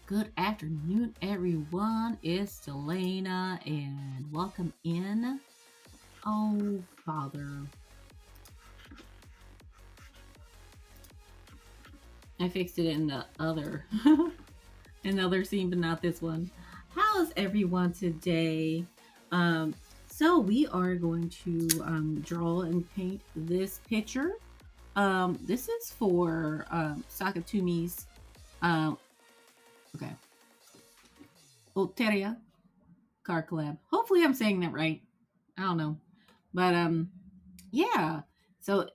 Good afternoon, everyone. It's Selena, and welcome in. Oh, Father. I fixed it in the other another scene, but not this one. How is everyone today? So we are going to draw and paint this picture. This is for Sakatumi's um, okay, Lotería card collab. Hopefully I'm saying that right. I don't know. But yeah. So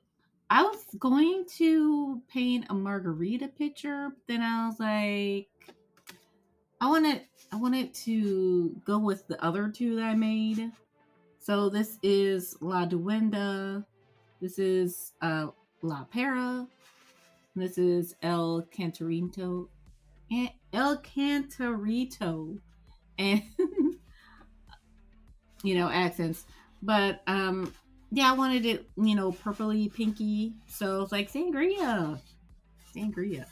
I was going to paint a margarita picture, but then I was like I wanted I wanted to go with the other two that I made. So this is La Duenda, this is La Pera, this is El Cantarito and accents. But yeah, I wanted it, purpley pinky. So it's like sangria. Sangria.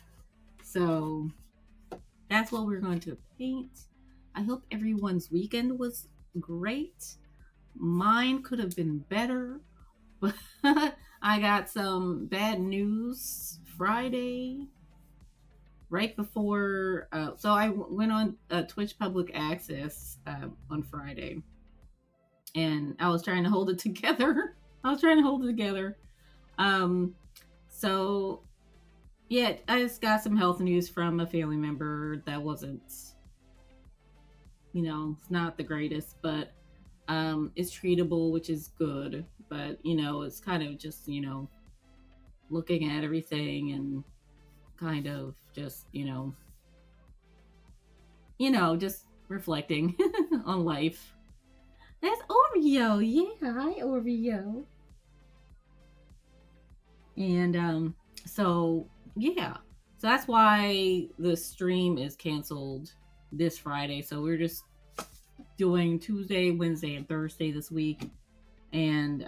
So that's what we're going to paint. I hope everyone's weekend was great. Mine could have been better, but I got some bad news Friday right before. So I went on Twitch Public Access on Friday, and I was trying to hold it together. I was trying to hold it together. Um, so yeah, I just got some health news from a family member that wasn't, it's not the greatest, but it's treatable, which is good. But it's kind of just looking at everything and kind of just just reflecting on life. That's Oreo, yeah, hi Oreo. And so yeah, so that's why the stream is canceled this Friday. So we're just doing Tuesday, Wednesday, and Thursday this week. And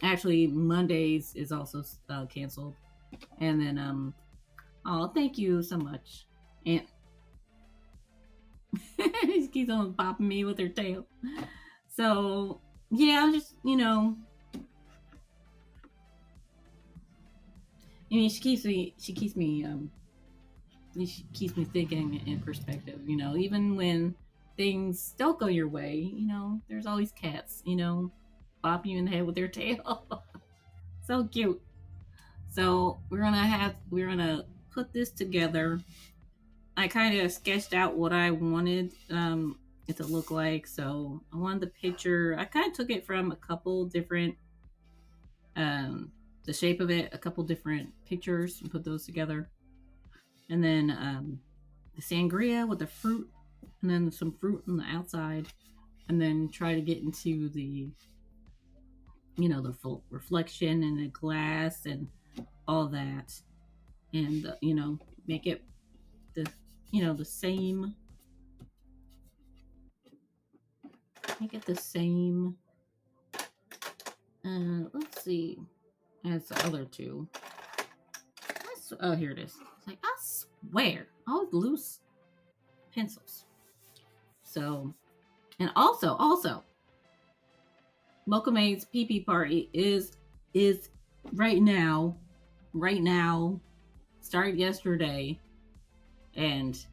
actually, Mondays is also canceled. And then, oh, thank you so much. And she keeps on popping me with her tail. So yeah, I'm just I mean, she keeps me thinking in perspective. Even when things don't go your way, there's always cats. Bop you in the head with their tail. So cute. So we're gonna put this together. I kind of sketched out what I wanted it to look like. So I wanted the picture. I kind of took it from a couple different um, the shape of it, a couple different pictures, and put those together. And then the sangria with the fruit, and then some fruit on the outside, and then try to get into the the full reflection in the glass and all that, and make it the the same, make it the same. Let's see, as the other two. Oh, here it is. It's like I swear, all loose pencils. So, and also, Mocha PP party is right now, right now, started yesterday, and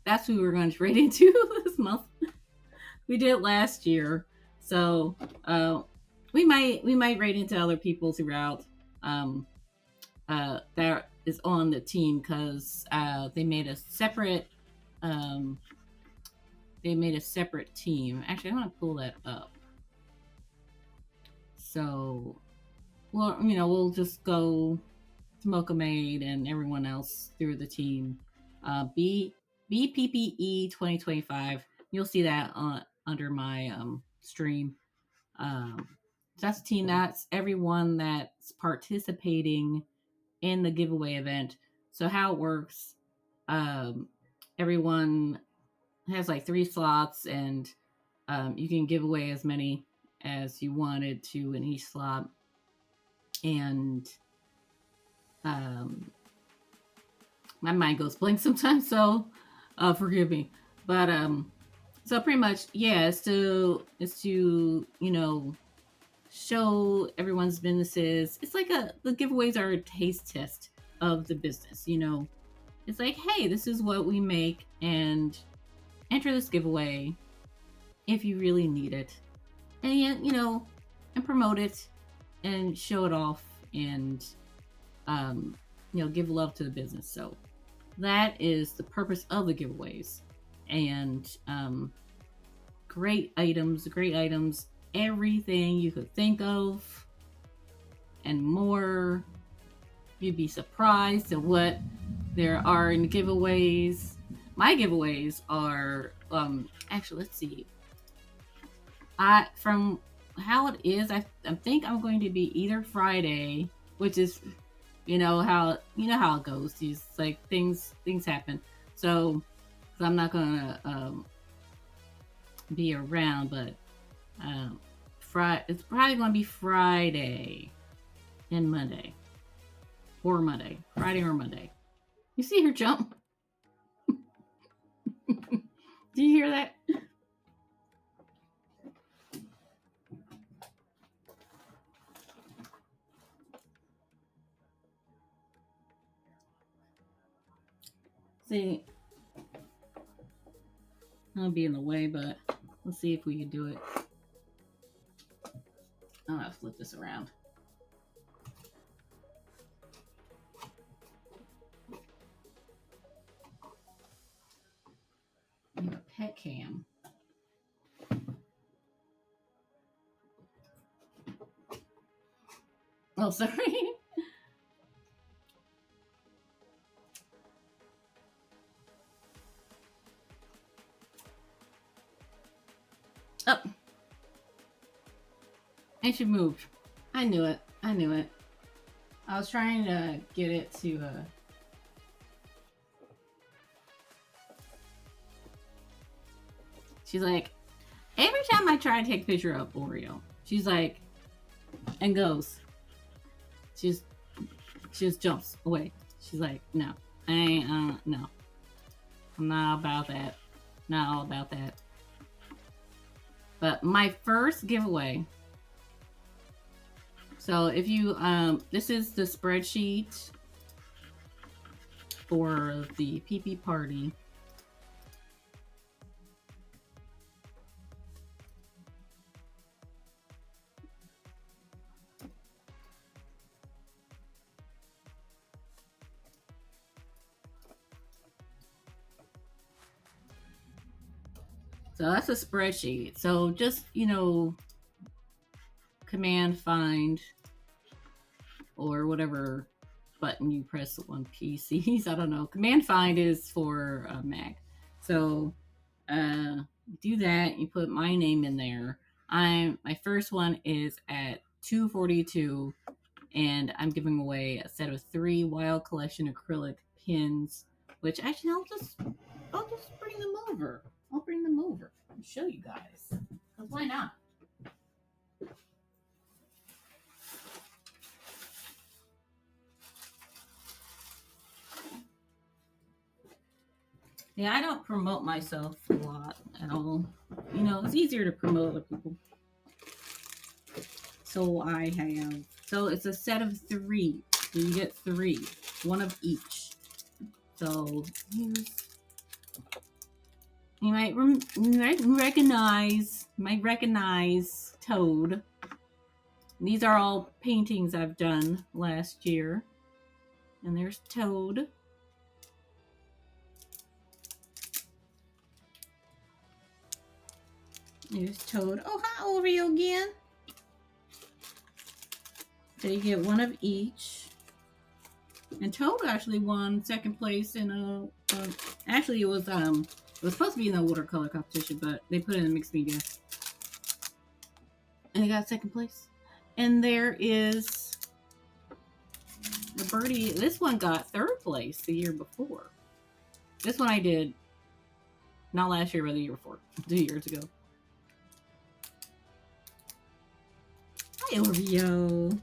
that's who we're going to trade into this month. We did it last year, so we might rate into other people throughout that is on the team, because they made a separate team. Actually, I'm gonna pull that up. So, well, we'll just go to Mocha Maid and everyone else through the team. BPPE 2025. You'll see that under my stream. That's the team. That's everyone that's participating in the giveaway event. So how it works, everyone has like 3 slots, and you can give away as many as you wanted to in each slot. And my mind goes blank sometimes, so Forgive me. But so pretty much, yeah, it's to show everyone's businesses. It's like the giveaways are a taste test of the business. It's like, hey, this is what we make, and enter this giveaway if you really need it, and and promote it and show it off, and give love to the business. So that is the purpose of the giveaways, and great items, everything you could think of, and more. You'd be surprised at what there are in giveaways. My giveaways are actually, let's see. I From how it is, I think I'm going to be either Friday, which is how it goes. These like things happen. So I'm not gonna be around, but it's probably gonna be Friday and Monday. Or Monday. Friday or Monday. You see her jump? Do you hear that? See, I'll be in the way, but let's see if we can do it. I'll have to flip this around. We have a pet cam. Oh, sorry. Oh. And she moved. I knew it. I was trying to get it to she's like, every time I try to take a picture of Oreo, she's like, and goes. She just jumps away. She's like, no, I ain't, no. I'm not about that. Not all about that. But my first giveaway. So if you, this is the spreadsheet for the PP party. So that's a spreadsheet. So just, command find or whatever button you press on PCs. I don't know. Command find is for Mac. So do that. You put my name in there. My first one is at 242, and I'm giving away a set of 3 Wild Collection acrylic pins. Which actually I'll just bring them over. I'll bring them over and show you guys. Cause why not? Yeah, I don't promote myself a lot at all. It's easier to promote other people. So so it's a set of 3. So you get 3, 1 of each. So you might recognize Toad. These are all paintings I've done last year. And there's Toad. There's Toad. Oh, hi, Oreo again. So you get 1 of each. And Toad actually won second place in actually it was supposed to be in a watercolor competition, but they put it in mixed media. And he got second place. And there is the birdie. This one got 3rd place the year before. This one I did not last year, but the year before. 2 years ago. Hi, Oreo.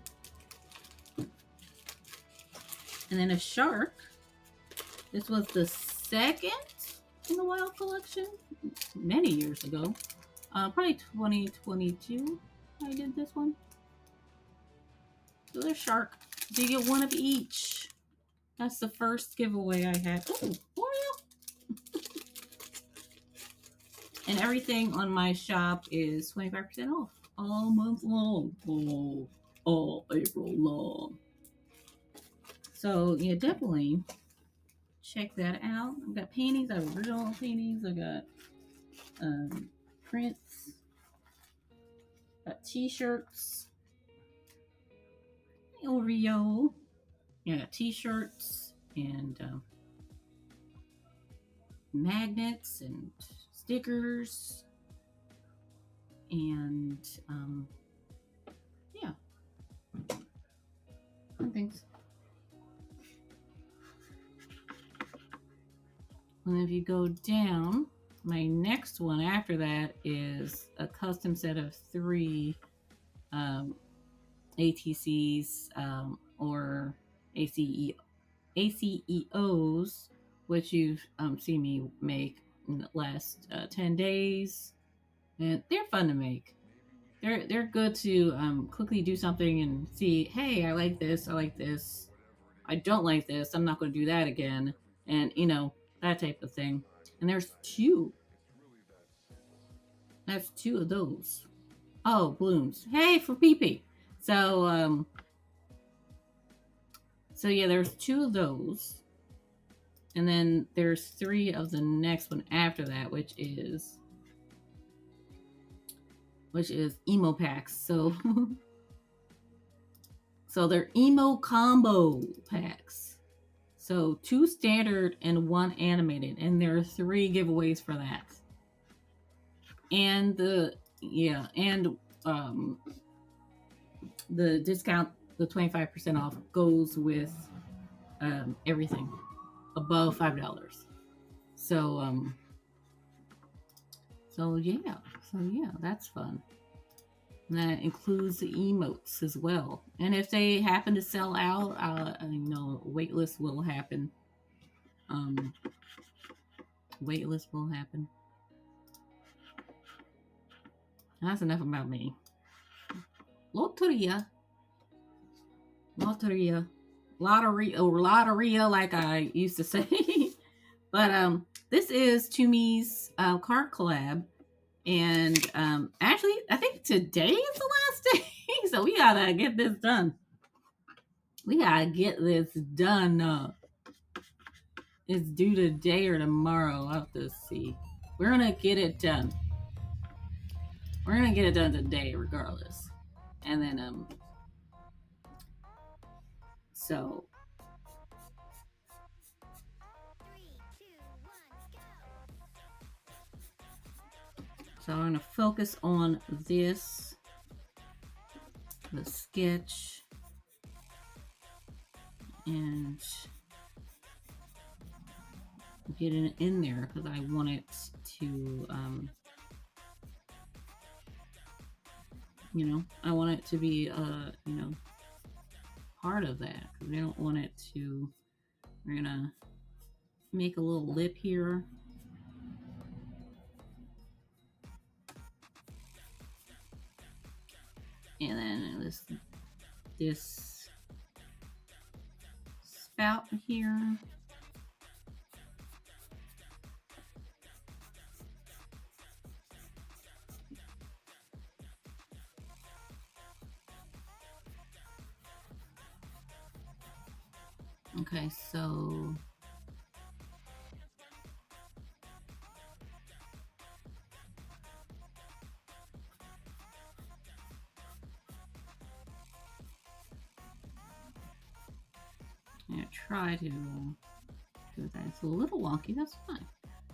And then a shark. This was the second in the Wild collection many years ago. Probably 2022. I did this one. So there's shark. So you get one of each. That's the first giveaway I had. Oh, Oreo! And everything on my shop is 25% off all month long. Oh, all April long. So yeah, definitely check that out. I've got paintings. I have original paintings. I got prints. Got t-shirts. Oreo. Yeah, t-shirts and magnets and stickers and yeah, fun things. And if you go down, my next one after that is a custom set of 3 ATCs or ACEOs, which you've seen me make in the last 10 days. And they're fun to make. They're good to quickly do something and see, hey, I like this, I like this, I don't like this, I'm not going to do that again, and that type of thing. And there's 2. That's 2 of those. Oh, balloons. Hey, for PP. So yeah, there's 2 of those, and then there's 3 of the next one after that, which is emo packs. So so they're emo combo packs. So 2 standard and 1 animated, and there are 3 giveaways for that. And the discount, the 25% off, goes with everything above $5. So yeah, that's fun. And that includes the emotes as well. And if they happen to sell out, waitlist will happen. Waitlist will happen. That's enough about me. Lotería, Lotería, like I used to say. But this is Tumi's card collab, and actually, I think today is the last day, so we gotta get this done. It's due today or tomorrow. I'll have to see. We're gonna get it done. We're gonna get it done today, regardless. And then so. So I'm going to focus on this, the sketch, and get it in there because I want it to, I want it to be, part of that, because I don't want it to, we're going to make a little lip here. And then this spout here. Okay, so I try to do that. It's a little wonky, that's fine.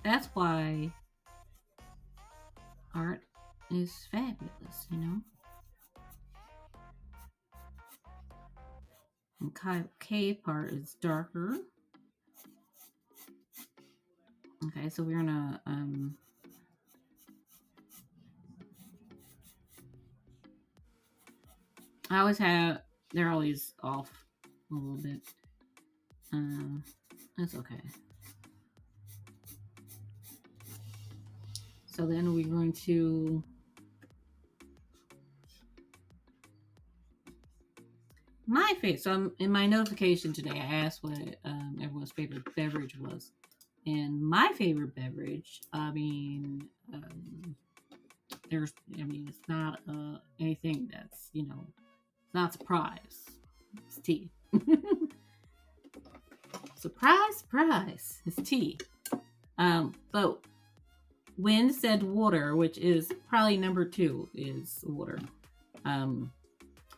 That's why art is fabulous, And cave part is darker. Okay, so we're gonna they're always off a little bit. That's okay. So then we're going to my favorite. So in my notification today, I asked what everyone's favorite beverage was, and my favorite beverage. It's not anything that's it's not surprise. It's tea. Surprise, surprise! It's tea. But Wynn said water, which is probably number 2 is water.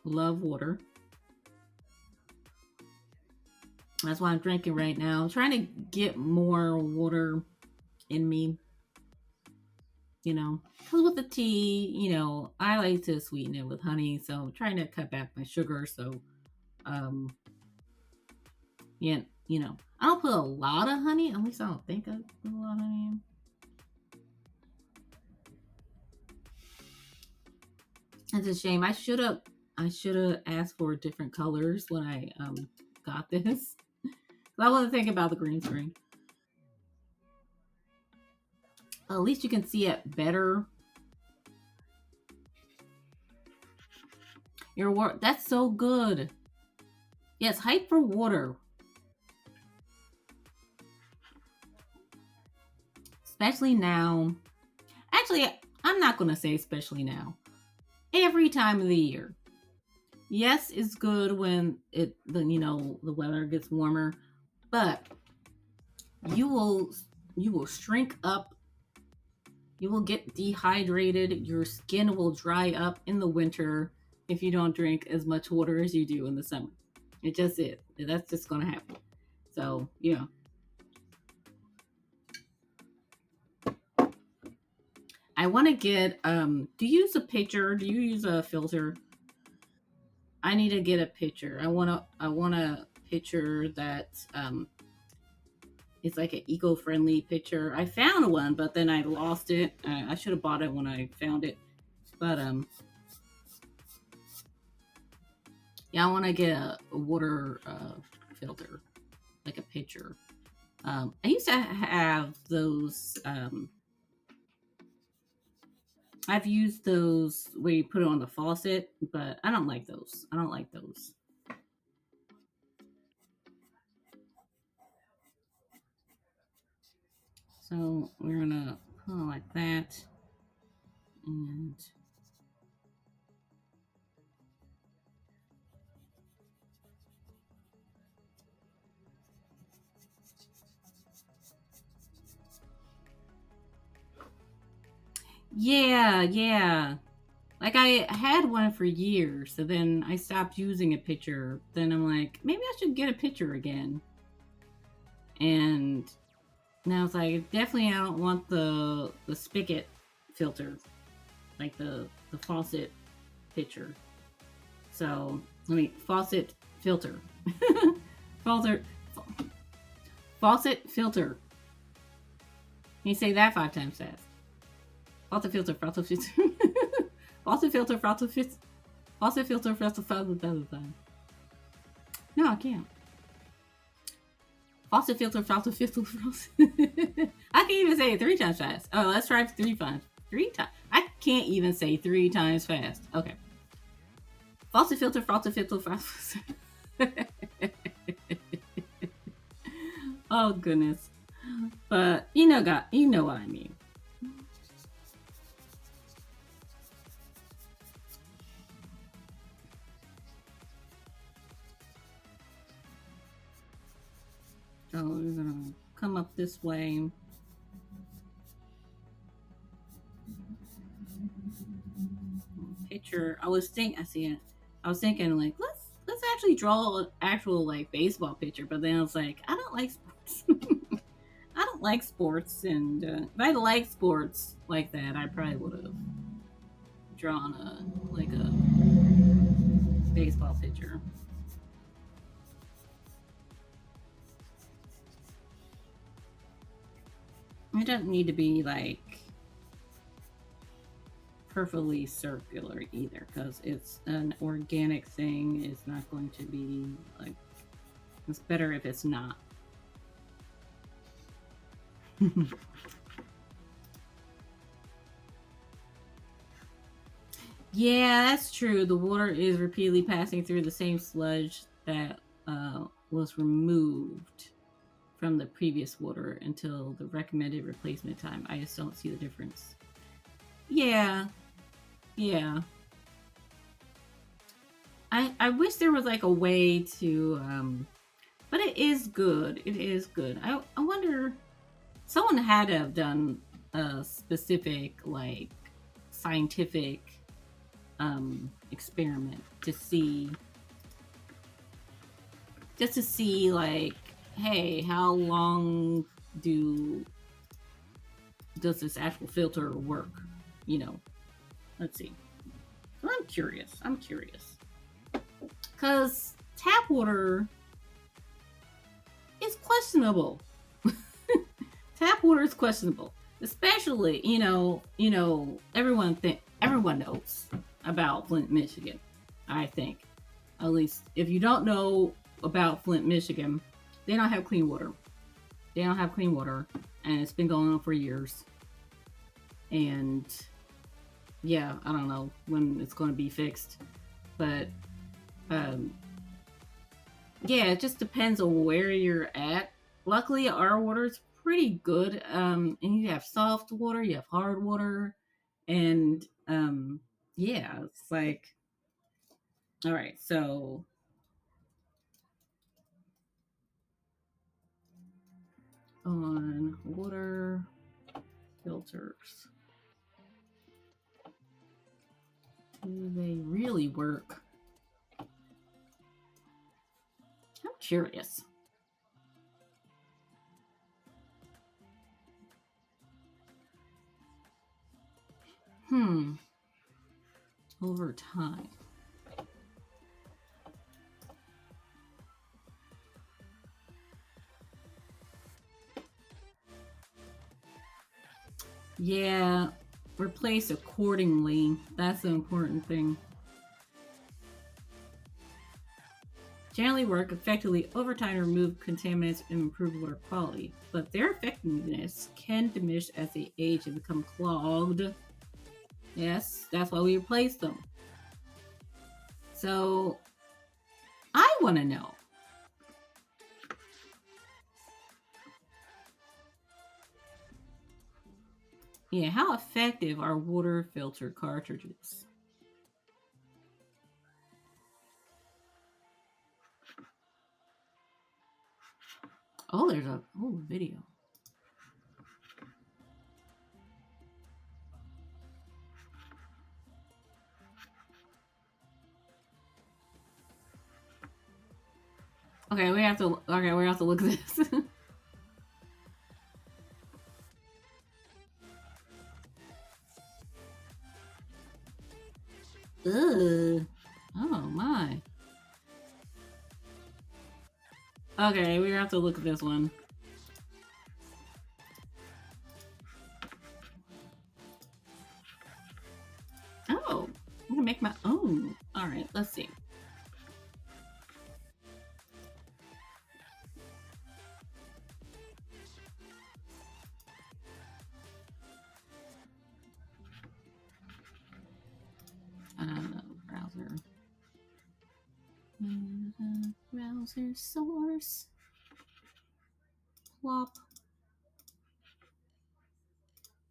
Love water. That's what I'm drinking right now. I'm trying to get more water in me. Because with the tea, I like to sweeten it with honey. So I'm trying to cut back my sugar. So, yeah, I don't put a lot of honey. At least I don't think I put a lot of honey in. It's a shame. I should have asked for different colors when I got this. I wasn't thinking about the green screen. At least you can see it better. Your work, that's so good. Yes, hype for water. Especially now. Actually, I'm not going to say especially now. Every time of the year. Yes, it's good when the weather gets warmer, but you will shrink up. You will get dehydrated. Your skin will dry up in the winter if you don't drink as much water as you do in the summer. It just is. That's just going to happen. So, yeah. I want to get, do you use a pitcher? Do you use a filter? I need to get a pitcher. I want a pitcher that, it's like an eco-friendly pitcher. I found one, but then I lost it. I should have bought it when I found it. But, yeah, I want to get a water filter, like a pitcher. I used to have those, I've used those where you put it on the faucet, but I don't like those. So we're gonna put it like that. And yeah. Like I had one for years, so then I stopped using a pitcher. Then I'm like, maybe I should get a pitcher again. And now it's like, definitely I don't want the spigot filter, like the faucet pitcher. So faucet filter, faucet faucet filter. Can you say that 5 times fast? Faucet filter, faucet filter. Faucet filter, faucet filter, faucet filter, faucet filter. No, I can't. Faucet filter, faucet filter, faucet. I can even say it 3 times fast. Oh, let's try 3 times. 3 times. I can't even say 3 times fast. Okay. Faucet filter, faucet filter, faucet. Oh goodness. But you know what I mean. So we're gonna come up this way. Picture. I was thinking like let's actually draw an actual like baseball picture, but then I was like, I don't like sports. I don't like sports, and if I liked sports like that, I probably would have drawn a baseball picture. It doesn't need to be like perfectly circular either, because it's an organic thing. It's not going to be like, it's better if it's not. Yeah, that's true. The water is repeatedly passing through the same sludge that was removed from the previous water until the recommended replacement time. I just don't see the difference. Yeah, yeah. I wish there was like a way to but it is good. It is good. I wonder, someone had to have done a specific like scientific experiment to see, just to see like, hey, how long do does this actual filter work? You know, let's see. I'm curious. I'm curious because tap water is questionable. Tap water is questionable, especially everyone knows about Flint, Michigan. I think, at least if you don't know about Flint, Michigan, they don't have clean water. They don't have clean water, and it's been going on for years. And yeah, I don't know when it's going to be fixed, but um, yeah, it just depends on where you're at. Luckily, our water is pretty good. And you have soft water, you have hard water, and yeah, it's like, all right, so on water filters, do they really work? I'm curious. Hmm. Over time. Yeah, replace accordingly. That's the important thing. Generally work effectively over time to remove contaminants and improve water quality, but their effectiveness can diminish as they age and become clogged. Yes, that's why we replace them. So I want to know. Yeah, how effective are water filter cartridges? Oh, there's a video. Okay, we have to. Okay, we have to look at this. Ugh. Oh my. Okay, we have to look at this one. Oh, I'm gonna make my own. All right, let's see. Browser. Browser source. Plop.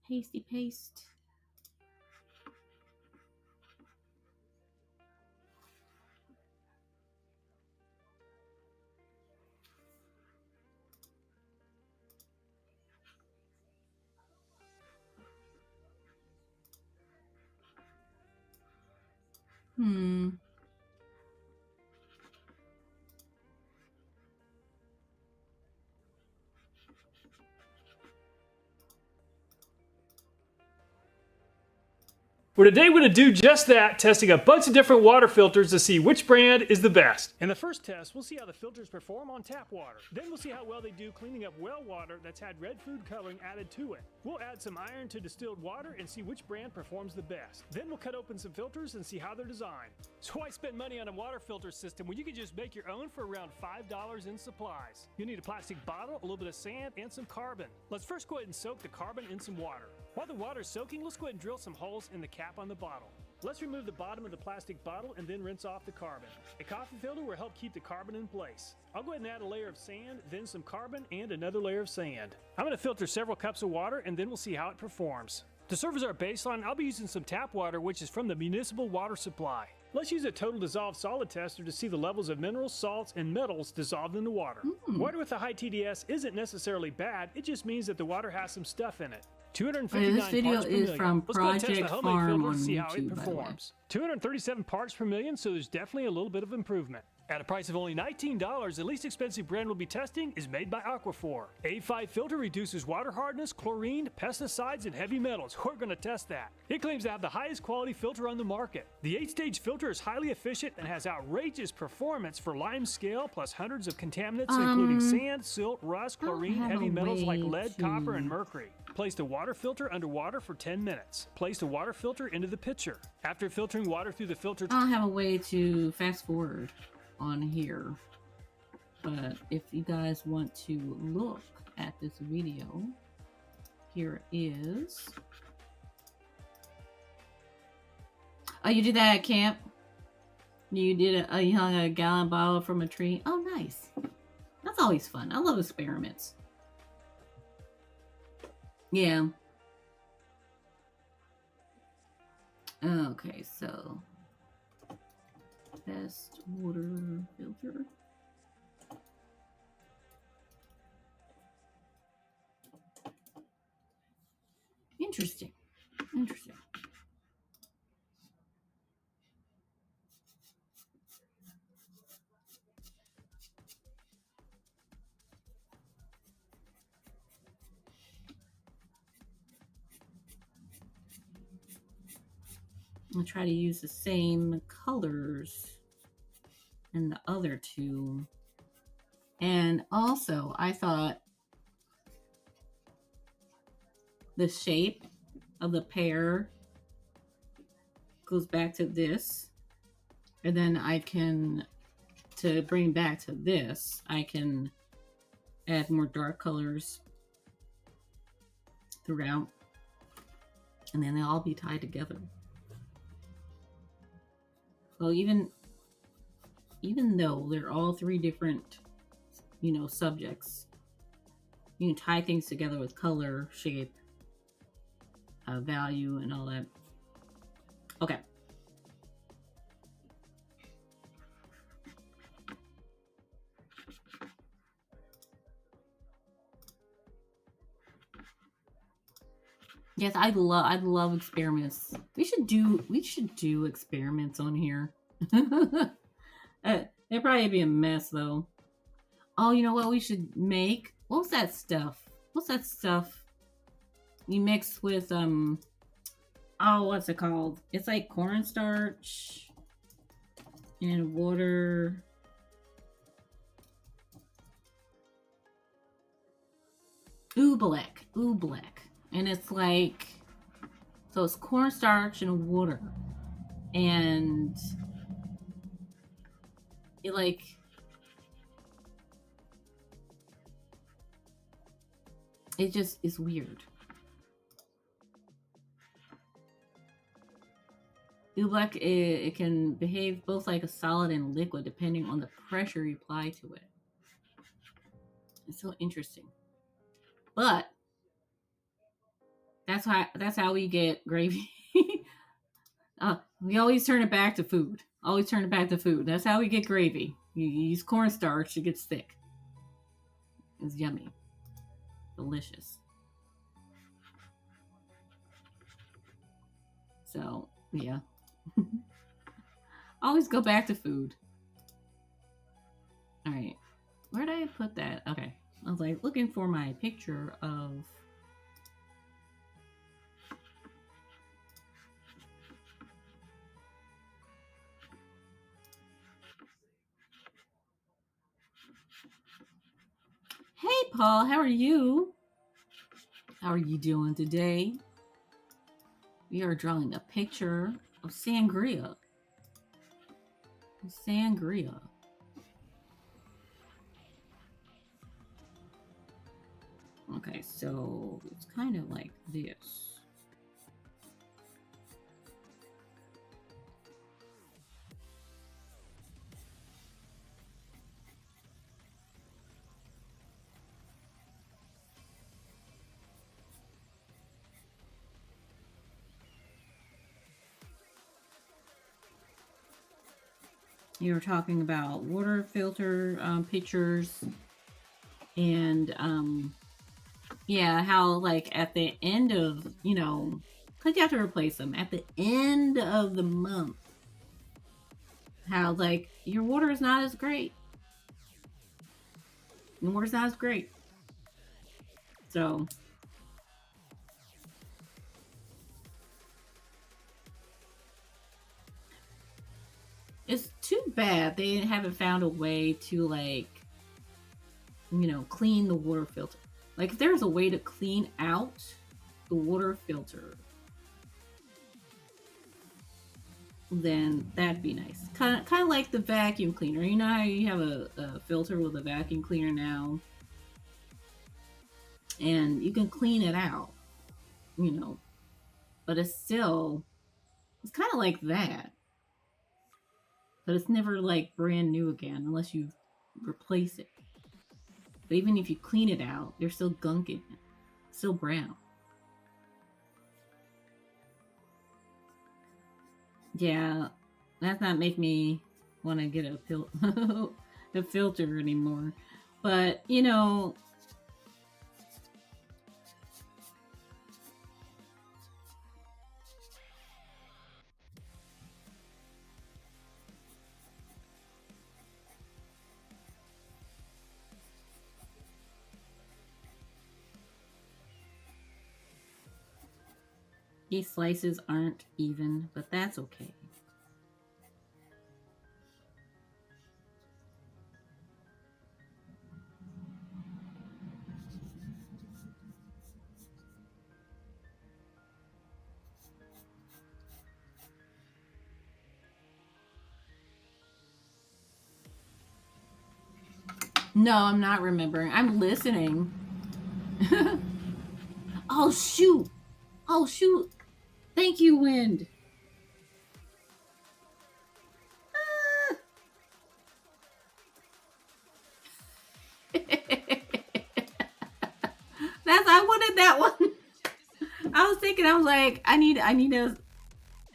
Pasty paste. Hmm. Where today we're going to do just that, testing a bunch of different water filters to see which brand is the best. In the first test, we'll see how the filters perform on tap water. Then we'll see how well they do cleaning up well water that's had red food coloring added to it. We'll add some iron to distilled water and see which brand performs the best. Then we'll cut open some filters and see how they're designed. So why spend money on a water filter system when you can just make your own for around $5 in supplies? You'll need a plastic bottle, a little bit of sand, and some carbon. Let's first go ahead and soak the carbon in some water. While the water's soaking, let's go ahead and drill some holes in the cap on the bottle. Let's remove the bottom of the plastic bottle and then rinse off the carbon. A coffee filter will help keep the carbon in place. I'll go ahead and add a layer of sand, then some carbon, and another layer of sand. I'm going to filter several cups of water and then we'll see how it performs. To serve as our baseline, I'll be using some tap water, which is from the municipal water supply. Let's use a total dissolved solid tester to see the levels of minerals, salts, and metals dissolved in the water. Water with a high TDS isn't necessarily bad, it just means that the water has some stuff in it. 259 this video parts per is million. from Let's go ahead and test the Project homemade Farm filter on to see how it YouTube, by the way. performs. 237 parts per million, so there's definitely a little bit of improvement. At a price of only $19, the least expensive brand we'll be testing is made by Aquaphor. A5 filter reduces water hardness, chlorine, pesticides, and heavy metals. We're going to test that. It claims to have the highest quality filter on the market. The 8-stage filter is highly efficient and has outrageous performance for lime scale plus hundreds of contaminants including sand, silt, rust, chlorine, heavy metals like lead, copper, and mercury. Place the water filter underwater for 10 minutes. Place the water filter into the pitcher. After filtering water through the filter... I don't have a way to fast forward on here, but if you guys want to look at this video, here is. Oh, you did that at camp? You did you hung a gallon bottle from a tree? Oh, nice. That's always fun. I love experiments. Yeah. Okay, so best water filter. Interesting. Interesting. I'll try to use the same colors in the other two. And also, I thought the shape of the pear goes back to this. And then I can, to bring back to this, I can add more dark colors throughout. And then they'll all be tied together. So even though they're all three different, subjects, you can tie things together with color, shape, value, and all that. Okay. Yes, I'd love experiments. We should do experiments on here. It'd probably be a mess though. Oh, you know what we should make? What's that stuff you mix with what's it called? It's like cornstarch and water. Oobleck. And it's like, so it's cornstarch and water. And it like, it just is weird. Oobleck, it can behave both like a solid and liquid depending on the pressure you apply to it. It's so interesting. But that's how we get gravy. We always turn it back to food. That's how we get gravy. You use cornstarch, it gets thick. It's yummy. Delicious. So, yeah. Always go back to food. Alright. Where did I put that? Okay. I was like looking for my picture of... Hey, Paul, how are you? How are you doing today? We are drawing a picture of sangria. Sangria. Okay, so it's kind of like this. You were talking about water filter pictures, and yeah, how like at the end of, you know, because you have to replace them at the end of the month, how like your water is not as great. Your water's not as great. So it's too bad they haven't found a way to, like, you know, clean the water filter. Like, if there's a way to clean out the water filter, then that'd be nice. Kind of like the vacuum cleaner. You know how you have a filter with a vacuum cleaner now, and you can clean it out, you know, but it's kind of like that, but it's never like brand new again unless you replace it. But even if you clean it out, there's still gunk in it, still brown. Yeah, that's not make me want to get a filter anymore. But you know, these slices aren't even, but that's okay. No, I'm not remembering. I'm listening. Oh shoot! Oh shoot! Thank you, Wind. Ah. I wanted that one. I was thinking, I was like, I need to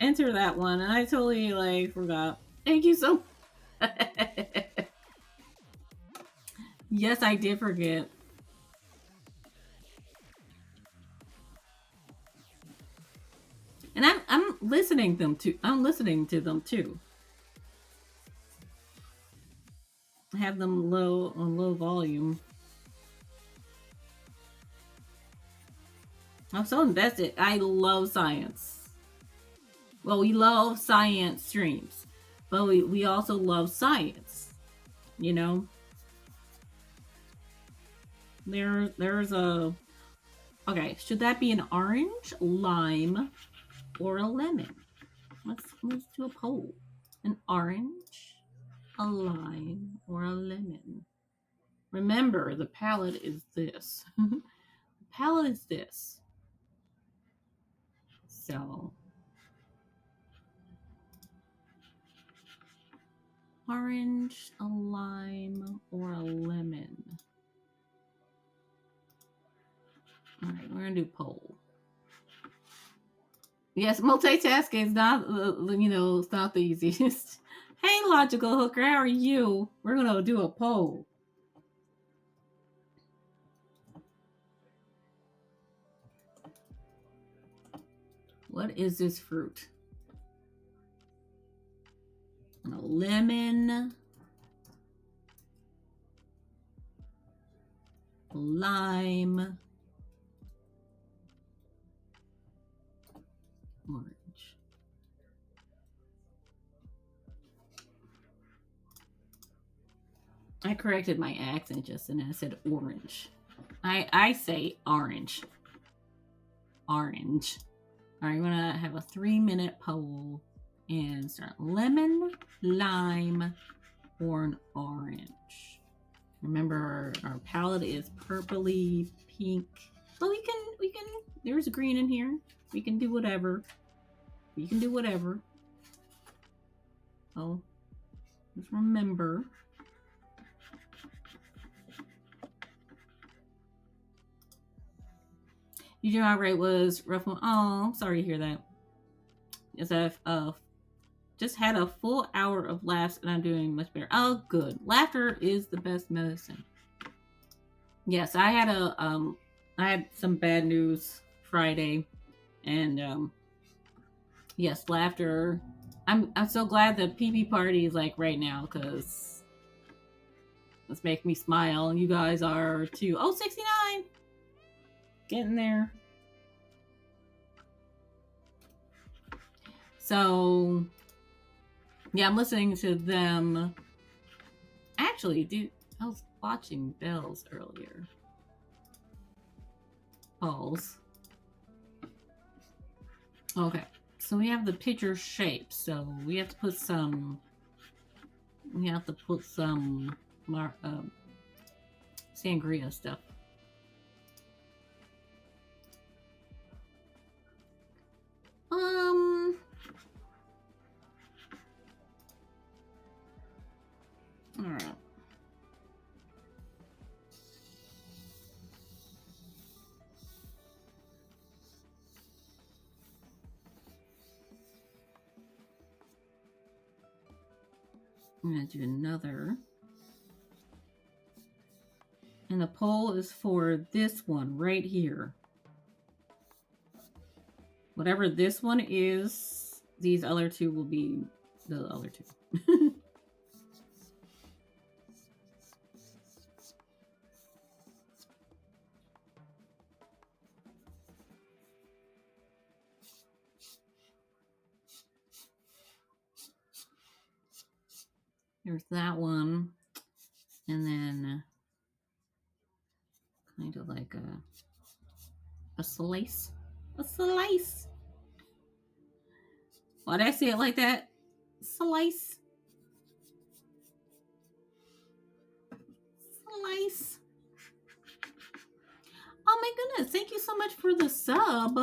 enter that one, and I totally like forgot. Thank you so much. Yes, I did forget. And I'm listening them to I'm listening to them too. I have them low on low volume. I'm so invested. I love science. Well, we love science streams, but we also love science. You know, there's a okay. Should that be an orange, lime, or a lemon? Let's do a poll. An orange, a lime, or a lemon. Remember, the palette is this. The palette is this. So, orange, a lime, or a lemon. All right, we're gonna do poll. Yes, multitasking is not, you know, it's not the easiest. Hey, Logical Hooker, how are you? We're gonna do a poll. What is this fruit? A lemon, lime, orange. I corrected my accent just and I said orange. I say orange. Orange. All right, we're gonna have a 3-minute poll and start. Lemon, lime, or an orange. Remember, our palette is purpley pink, but we can. There's green in here. We can do whatever. We can do whatever. Oh, just remember. Your job rate was rough. Oh, I'm sorry to hear that. Is that Just had a full hour of laughs and I'm doing much better. Oh, good. Laughter is the best medicine. Yes, I had some bad news Friday, and yes, laughter. I'm so glad the PP party is like right now because it's making me smile, and you guys are too. Oh, 69, getting there. So yeah, I'm listening to them. Actually, dude, I was watching Bells earlier. Pause. Okay, so we have the picture shape. So we have to put some. We have to put some sangria stuff. All right. I'm gonna do another. And the poll is for this one right here. Whatever this one is, these other two will be the other two. There's that one. And then kind of like a slice. A slice. Why did I say it like that? Slice. Slice. Oh my goodness. Thank you so much for the sub.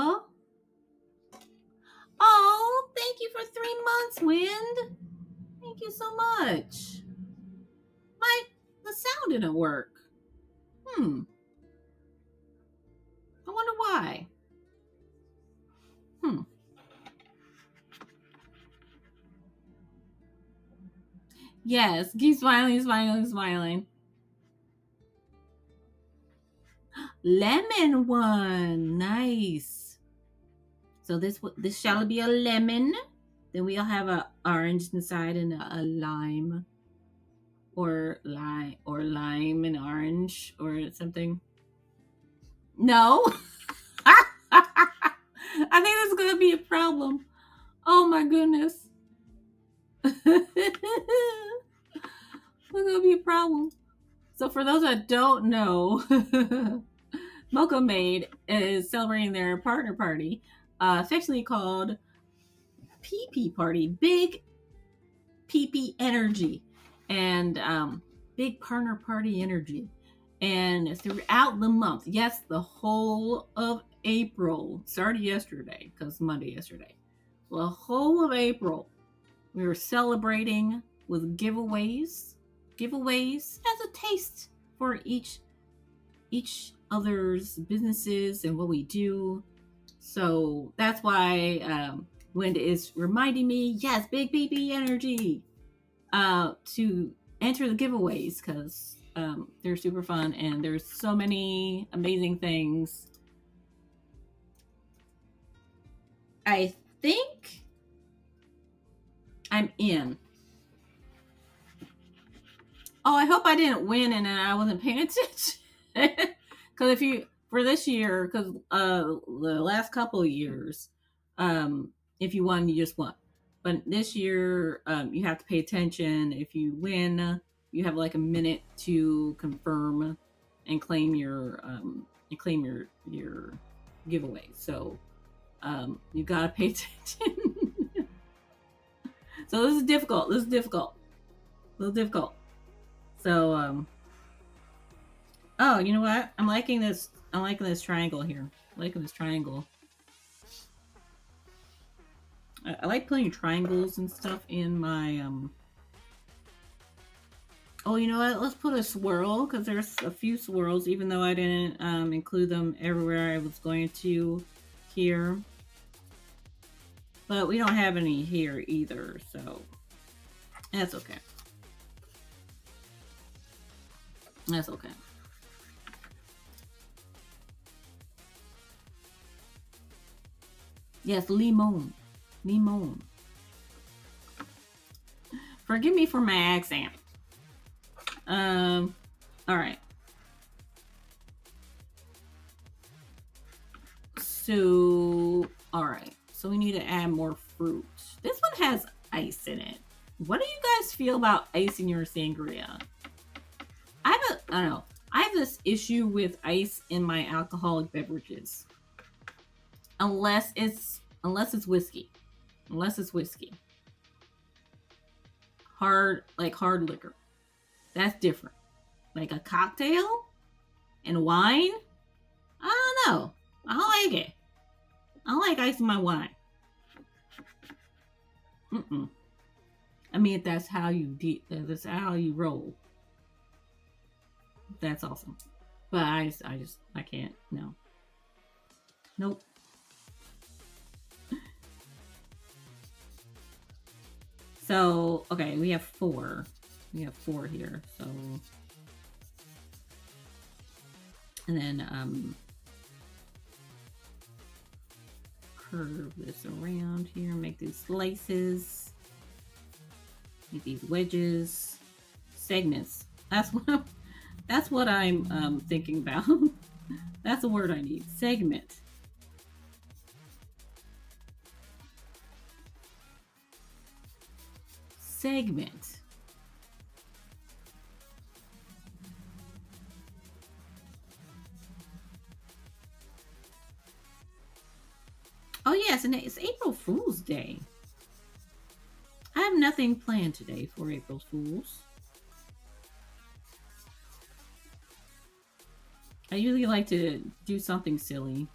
Oh, thank you for 3 months, Wind. Thank you so much. The sound didn't work. I wonder why. Yes, keep smiling, smiling, smiling. Lemon one, nice. So this shall be a lemon. Then we'll have a orange inside and a lime, or lime and orange or something. No, I think that's gonna be a problem. Oh my goodness. It's gonna be a problem. So for those that don't know, Mocha Maid is celebrating their partner party, affectionately called PP Party, Big PP Energy, and Big Partner Party Energy. And throughout the month, yes, the whole of April, started yesterday, because Monday yesterday, the whole of April, we were celebrating with giveaways as a taste for each other's businesses and what we do. So that's why Linda is reminding me, yes, Big PP Energy, to enter the giveaways, because they're super fun and there's so many amazing things. I think I'm in. Oh, I hope I didn't win and I wasn't paying attention. Because for this year, because the last couple of years, if you won, you just won. But this year, you have to pay attention. If you win, you have like a minute to confirm and claim your giveaway. So you gotta pay attention. So this is difficult. A little difficult. So oh, you know what? I'm liking this triangle here. I'm liking this triangle. I like putting triangles and stuff in my Oh, you know what? Let's put a swirl, because there's a few swirls, even though I didn't include them everywhere I was going to here. But we don't have any here either, so that's okay. That's okay. Yes, limon. Limon. Forgive me for my accent. Alright. So, alright. So we need to add more fruit. This one has ice in it. What do you guys feel about ice in your sangria? I don't know. I have this issue with ice in my alcoholic beverages. Unless it's whiskey. Unless it's whiskey. Hard liquor. That's different. Like a cocktail and wine? I don't know. I don't like it. I don't like ice in my wine. I mean, if that's how that's how you roll. That's awesome. But I can't. No. Nope. So, okay, we have 4. We have 4 here, so. And then, curve this around here, make these slices. Make these wedges. Segments. That's what I'm thinking about. That's the word I need. Segment. Segment. Oh yes, and it's April Fool's Day. I have nothing planned today for April Fool's. I usually like to do something silly.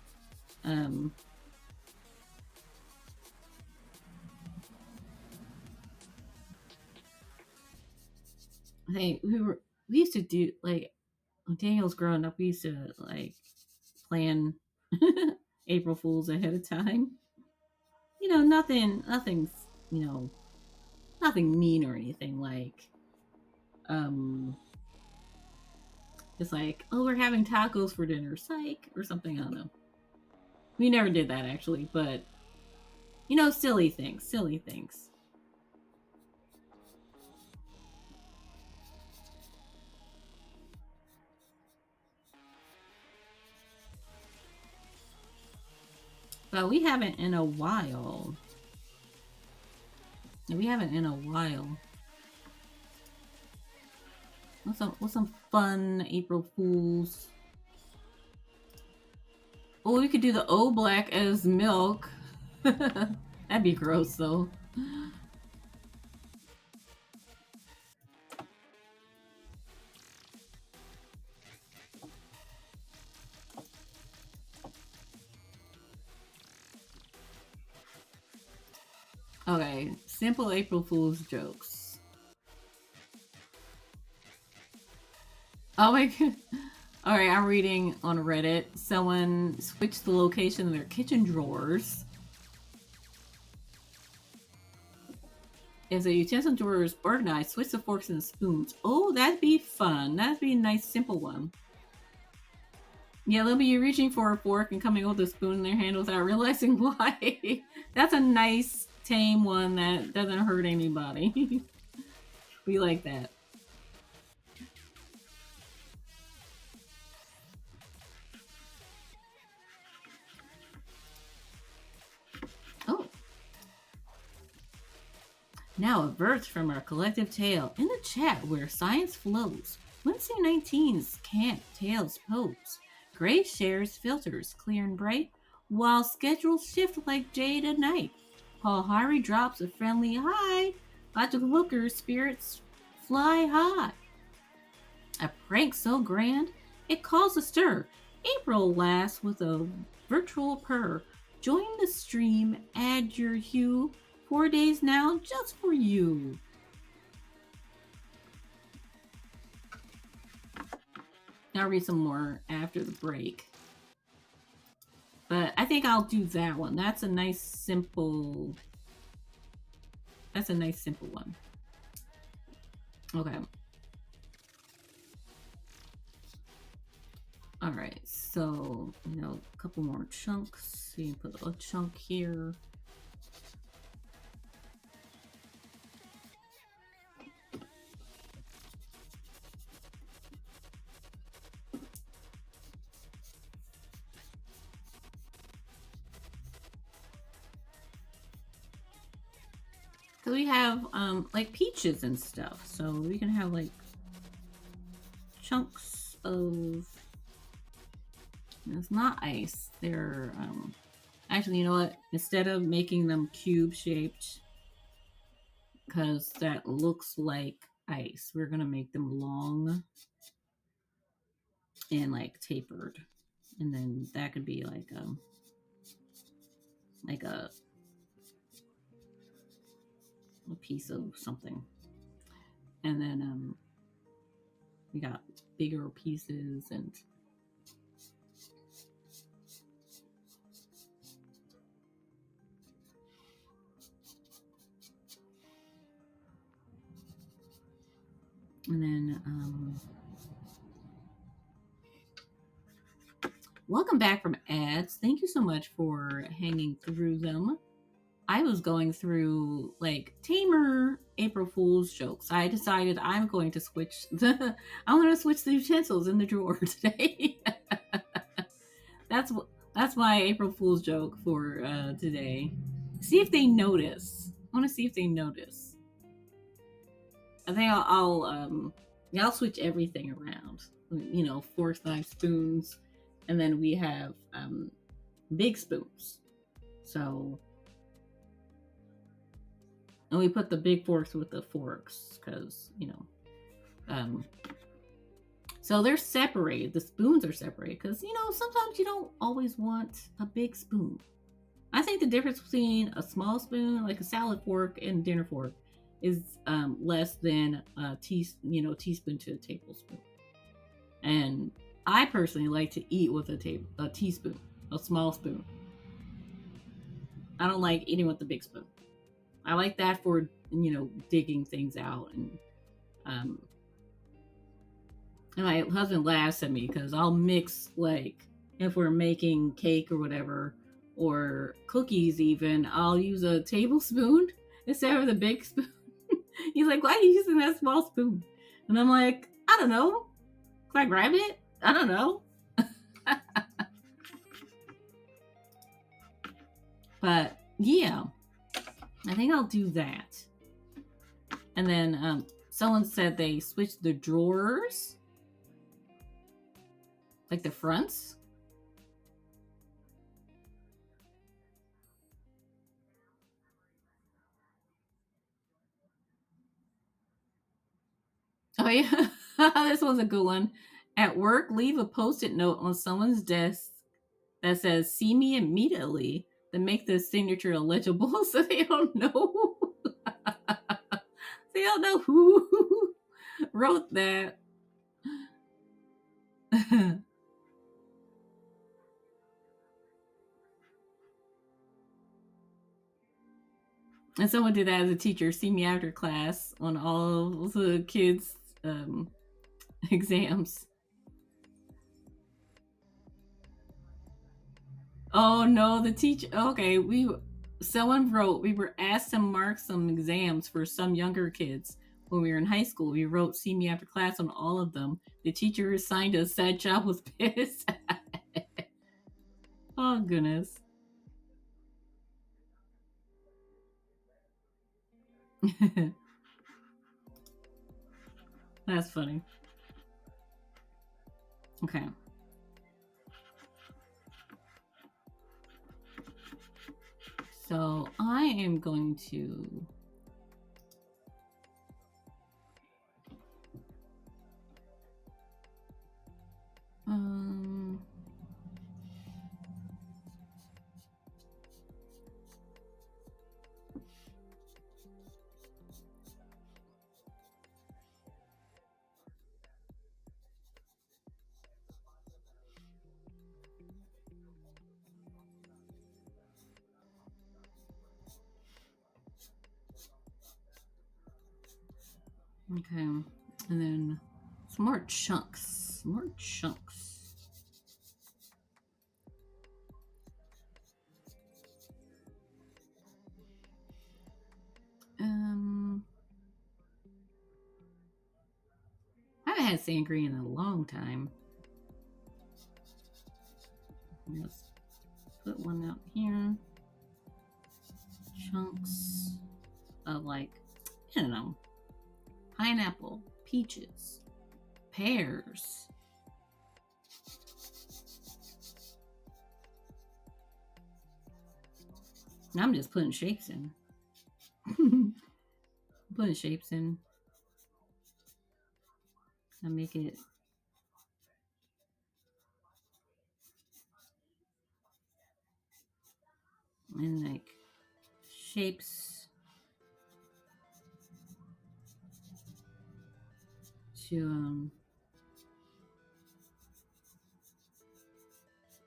Hey, we used to do, like, when Daniel's growing up, we used to like plan April Fools ahead of time. You know, nothing's, you know, nothing mean or anything. Like, it's like, oh, we're having tacos for dinner, psych, or something. I don't know. We never did that actually, but you know, silly things. But we haven't in a while. What's some fun April Fools? Oh, we could do the O black as milk. That'd be gross though. Okay, simple April Fool's jokes. Oh my god. Alright, I'm reading on Reddit. Someone switched the location of their kitchen drawers. If the utensil drawer is organized, switch the forks and the spoons. Oh, that'd be fun. That'd be a nice, simple one. Yeah, they'll be reaching for a fork and coming with a spoon in their hand without realizing why. That's a nice, tame one that doesn't hurt anybody. We like that. Oh. Now a verse from our collective tale in the chat where science flows. Wednesday 19's camp tales pose. Gray shares filters clear and bright, while schedules shift like day to night. Paul Hari drops a friendly hi. Logic Looker's spirits fly high. A prank so grand, it calls a stir. April laughs with a virtual purr. Join the stream, add your hue. 4 days now, just for you. I'll read some more after the break. But I think I'll do that one. That's a nice simple one. Okay. All right, so, a couple more chunks. So you put a chunk here. So we have like peaches and stuff. So we can have like chunks of, it's not ice. They're actually, you know what? Instead of making them cube shaped, because that looks like ice, we're gonna make them long and like tapered. And then that could be like a piece of something. And then we got bigger pieces and then welcome back from ads. Thank you so much for hanging through them. I was going through like tamer April Fool's jokes. I decided I'm going to switch the utensils in the drawer today. That's my April Fool's joke for today. See if they notice. I want to see if they notice. I think I'll switch everything around. Forks, knives, spoons, and then we have big spoons. So, and we put the big forks with the forks because so they're separated. The spoons are separated because sometimes you don't always want a big spoon. I think the difference between a small spoon, like a salad fork, and dinner fork, is less than a teaspoon to a tablespoon. And I personally like to eat with a teaspoon, a small spoon. I don't like eating with the big spoon. I like that for digging things out, and my husband laughs at me because I'll mix, like, if we're making cake or whatever, or cookies even, I'll use a tablespoon instead of the big spoon. He's like, why are you using that small spoon? And I'm like, I don't know. Can I grab it? I don't know. But yeah, I think I'll do that. And then someone said they switched the drawers, like the fronts. Oh yeah, this one's a good one. At work, leave a post-it note on someone's desk that says "See me immediately." Then make the signature illegible so they don't know. They don't know who wrote that. And someone did that as a teacher. See me after class on all the kids' exams. Oh no, the teacher. Okay, someone wrote, we were asked to mark some exams for some younger kids when we were in high school. We wrote "See me after class" on all of them. The teacher assigned us that job was pissed. Oh goodness. That's funny. Okay. So I am going to Okay, and then some more chunks. More chunks. I haven't had sangria in a long time. Let's put one out here. Chunks of, like, I don't know, pineapple, peaches, pears. I'm just putting shapes in. Putting shapes in. I make it in like shapes to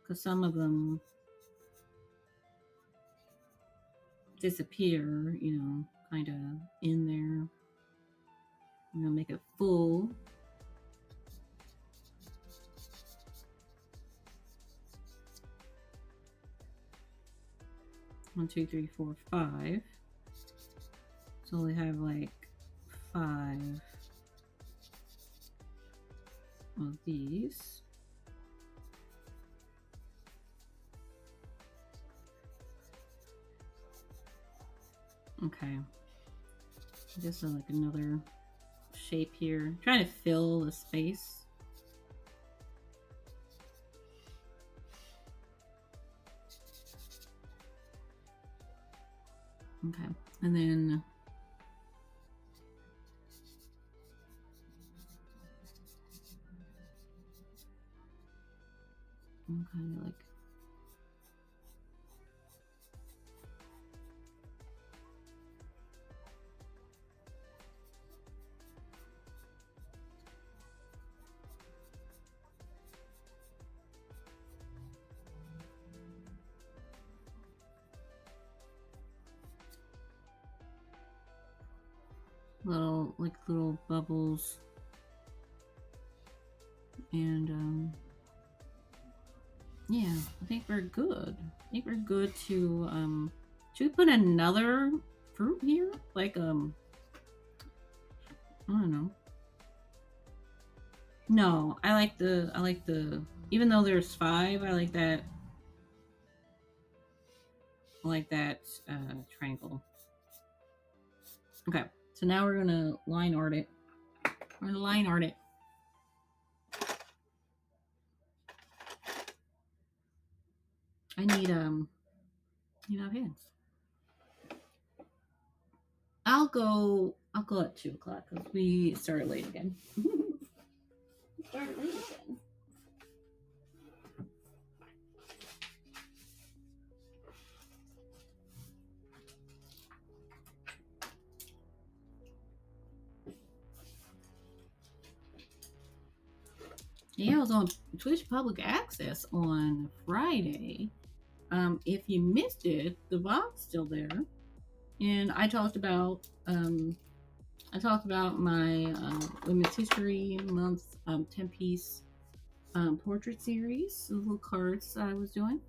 because some of them disappear, kind of in there. Make it full. One, two, three, four, five. So we have like 5 of these. Okay. Just like another shape here. Trying to fill the space. Okay. And then I'm kind of like little bubbles, and yeah, I think we're good. I think we're good to should we put another fruit here? Like I don't know. No, I like the even though there's 5, I like that triangle. Okay, so now we're gonna line art it. We're gonna line art it. I need pens. I'll go at 2 o'clock because we started late again. Started late again. Yeah, I was on Twitch Public Access on Friday. If you missed it, the VOD's still there, and I talked about my Women's History Month 10-piece portrait series, the little cards I was doing.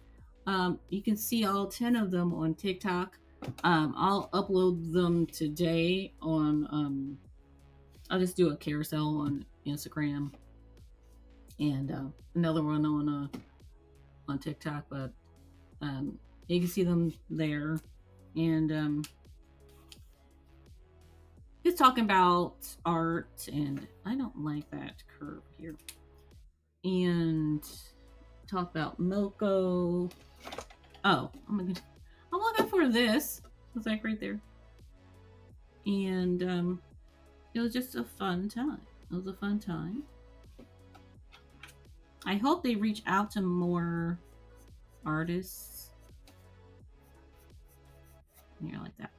You can see all 10 of them on TikTok. I'll upload them today on. I'll just do a carousel on Instagram and another one on TikTok, but you can see them there, and just talking about art, and I don't like that curve here, and talk about Moko. Oh, I'm looking for this. It's like right there, and it was just a fun time. It was a fun time. I hope they reach out to more artists. Here, like that.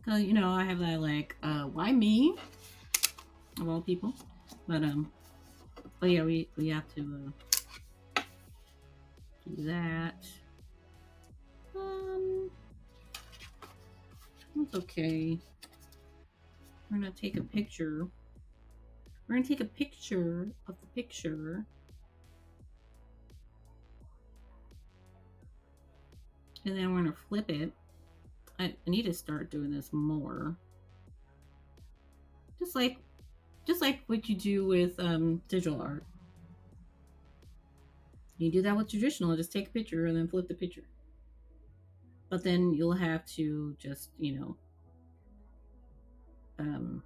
Cause I have that like, why me? Of all people, but yeah, we have to do that. That's okay. We're gonna take a picture. We're gonna take a picture of the picture. And then we're gonna flip it. I need to start doing this more. Just like what you do with digital art. You do that with traditional, just take a picture and then flip the picture. But then you'll have to just, kind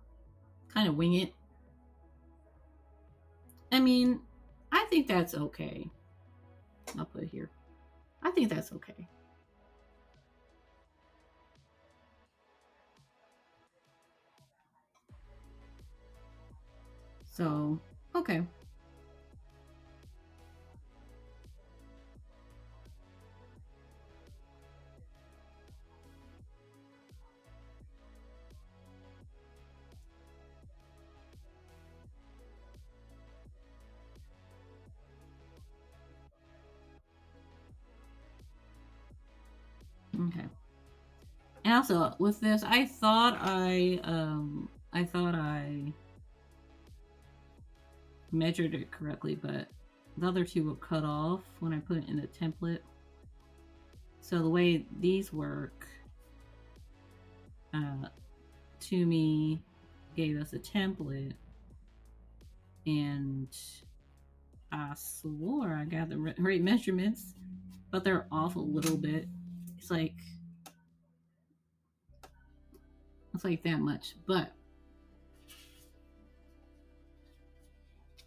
of wing it. I mean, I think that's okay. I'll put it here. I think that's okay. So, okay. Okay. And also with this, I thought I measured it correctly, but the other two will cut off when I put it in the template. So the way these work, Toomey gave us a template, and I swore I got the right measurements, but they're off a little bit. It's like that much, but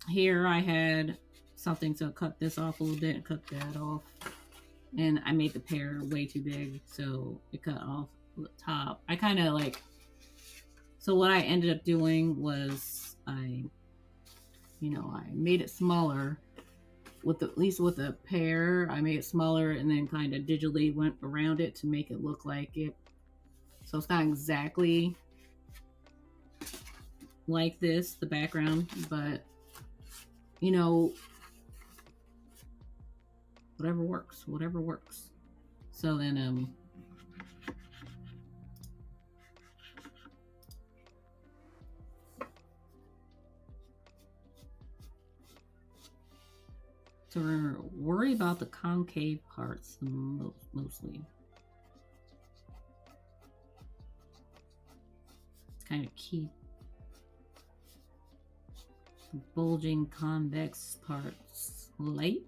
here I had something to cut this off a little bit and cut that off, and I made the pear way too big, so it cut off the top. I kind of like, so what I ended up doing was I made it smaller with at least with the pear. I made it smaller and then kind of digitally went around it to make it look like it. So it's not exactly like this, the background, but whatever works. So then so we're worry about the concave parts mostly. Kind of keep the bulging convex parts light.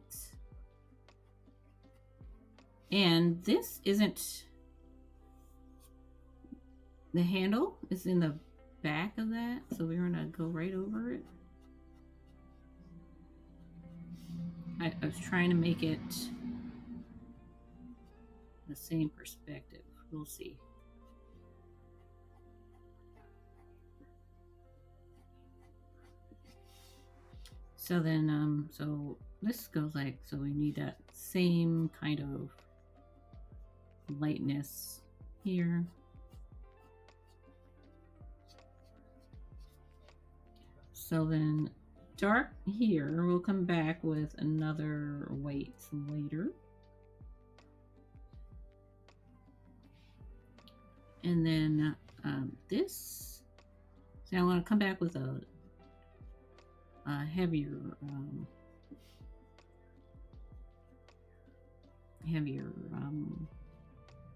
And this isn't, the handle is in the back of that, so we're gonna go right over it. I was trying to make it the same perspective. We'll see. So then, so this goes like, so we need that same kind of lightness here. So then dark here, we'll come back with another white later. And then this, so I want to come back with a heavier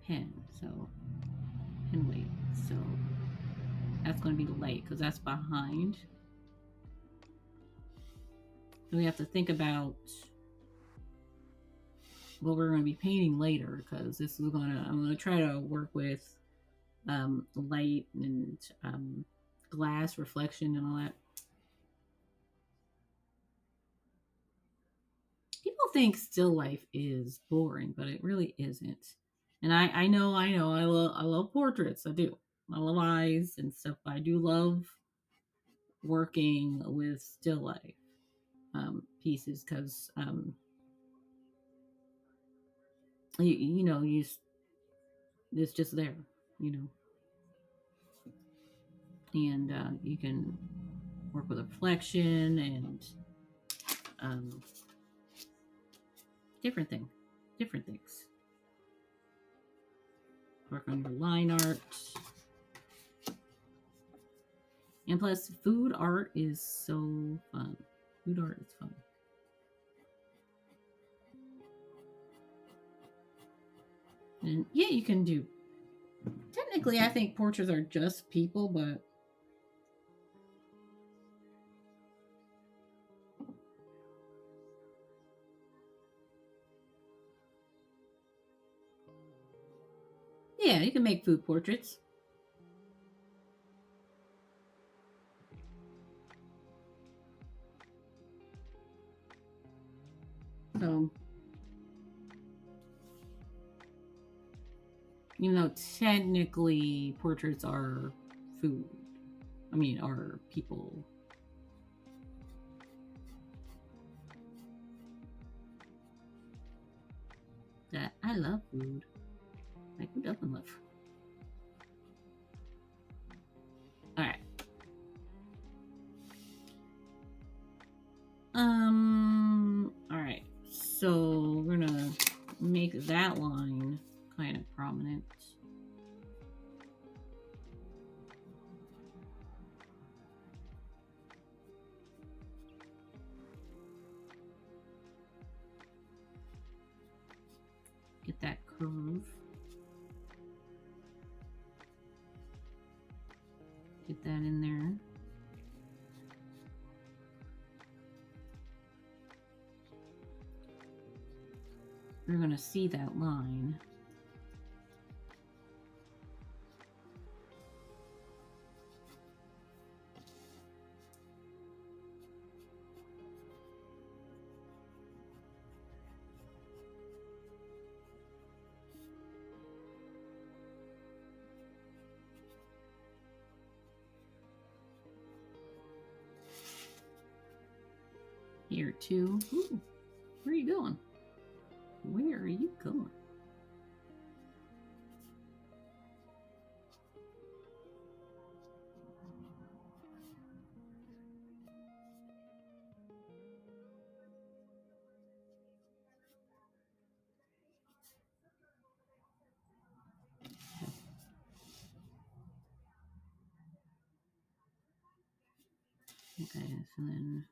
pen, so pen weight. So that's going to be light because that's behind. So we have to think about what we're going to be painting later, because this is I'm going to try to work with light and glass reflection and all that. People think still life is boring, but it really isn't. And I know I love portraits. I do. I love eyes and stuff. But I do love working with still life pieces, because it's just there, and you can work with reflection and different things. Work on your line art. And plus, food art is so fun. Food art is fun. And yeah, you can do. Technically, I think portraits are just people, but yeah, you can make food portraits. So, even though technically portraits are food, I mean, are people. That I love food. Like, who doesn't love food? All right. All right. So we're gonna make that line kind of prominent. Get that curve. Get that in there. We're gonna see that line. Here too. Ooh, where are you going? Where are you going? Okay, so then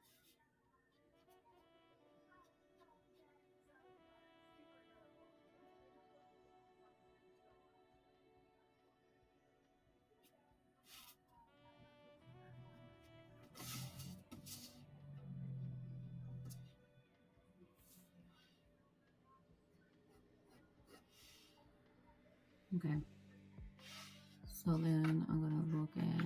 okay. So then I'm gonna look at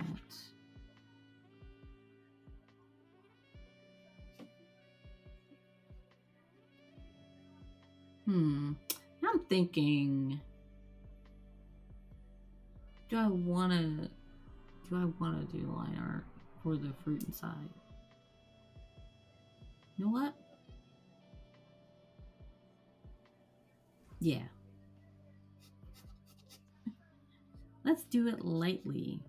I'm thinking, do I wanna do line art for the fruit inside? You know what? Yeah. Let's do it lightly.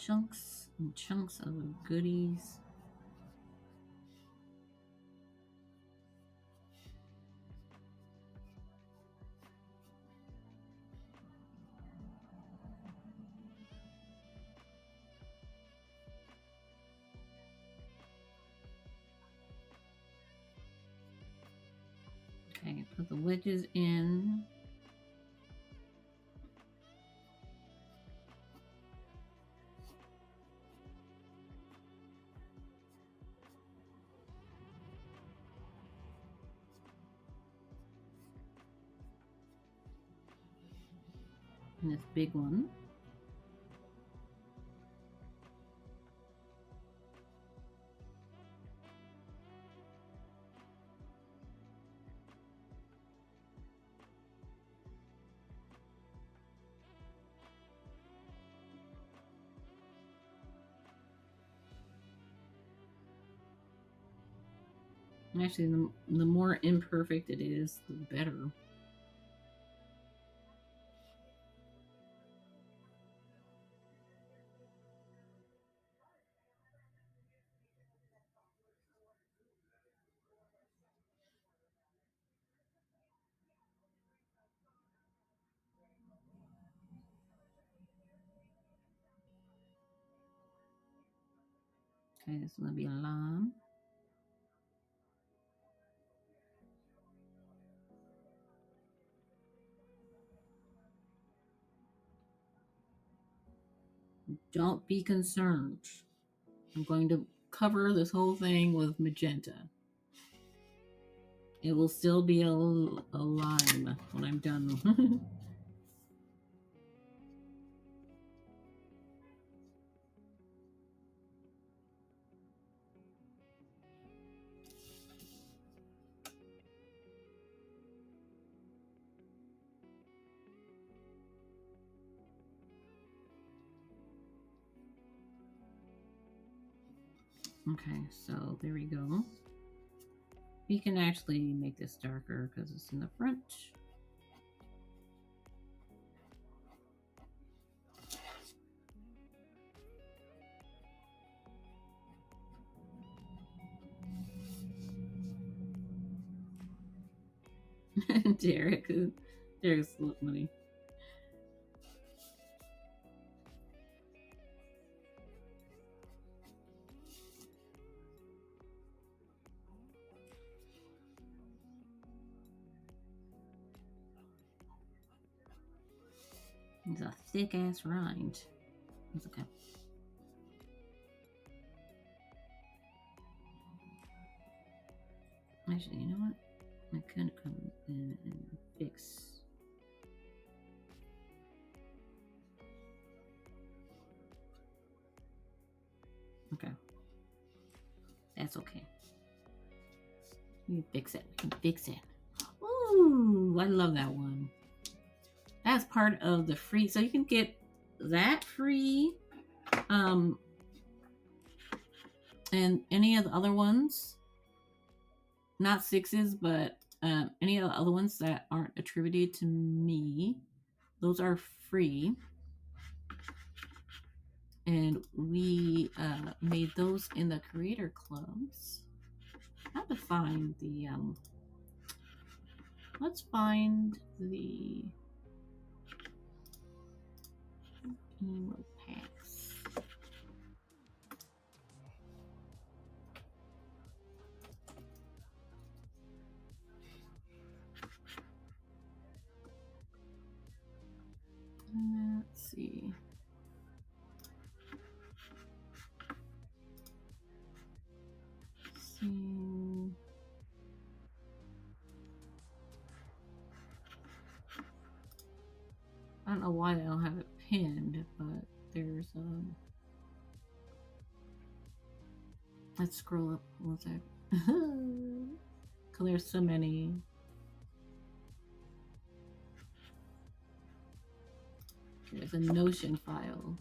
Chunks and chunks of goodies. Okay, put the wedges in. And this big one. Actually, the more imperfect it is, the better. Okay, this is gonna be a line. Don't be concerned. I'm going to cover this whole thing with magenta. It will still be a lime when I'm done. Okay, so there we go. We can actually make this darker because it's in the front. Derek's money. It's a thick ass rind. It's okay. Actually, you know what? I could come in and fix. Okay. That's okay. You fix it. You can fix it. Ooh, I love that one. That's part of the free. So you can get that free. And any of the other ones, not sixes, but any of the other ones that aren't attributed to me, those are free. And we made those in the creator clubs. I have to find the let's find the emo packs. Let's see. I don't know why I don't have it pinned, but there's let's scroll up one sec. Cause there's so many. There's a Notion file.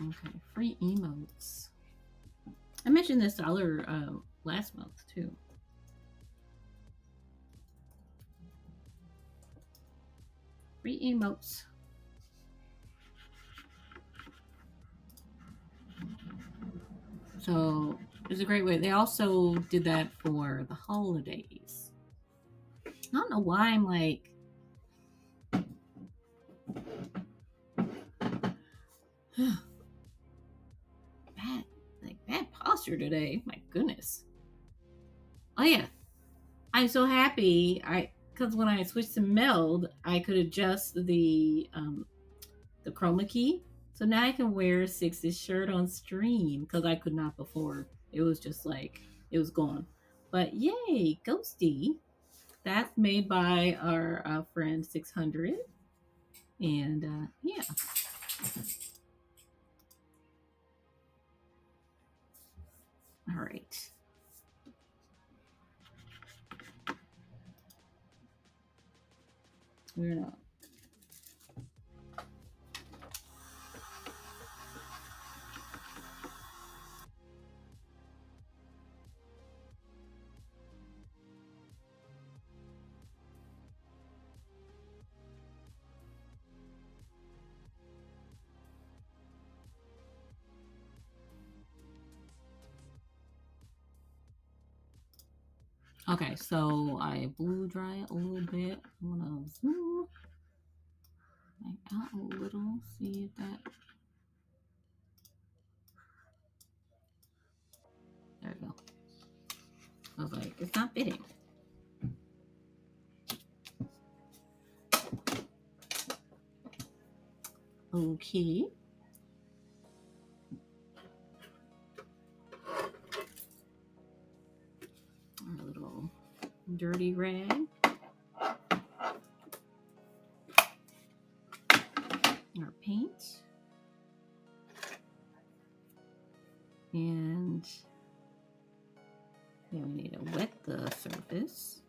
Okay, free emotes. I mentioned this other last month too. Free emotes. So it's a great way. They also did that for the holidays. I don't know why I'm like bad posture today. My goodness. Oh yeah, I'm so happy. Because when I switched to Meld, I could adjust the chroma key. So now I can wear Six's shirt on stream because I could not before. It was just like it was gone. But yay, Ghosty. That's made by our friend 600. And yeah. All right. We're not. Okay, so I blew dry it a little bit. I'm gonna zoom back out a little, see if that. There we go. I was like, it's not fitting. Okay. Our little dirty rag. Our paint. And then we need to wet the surface.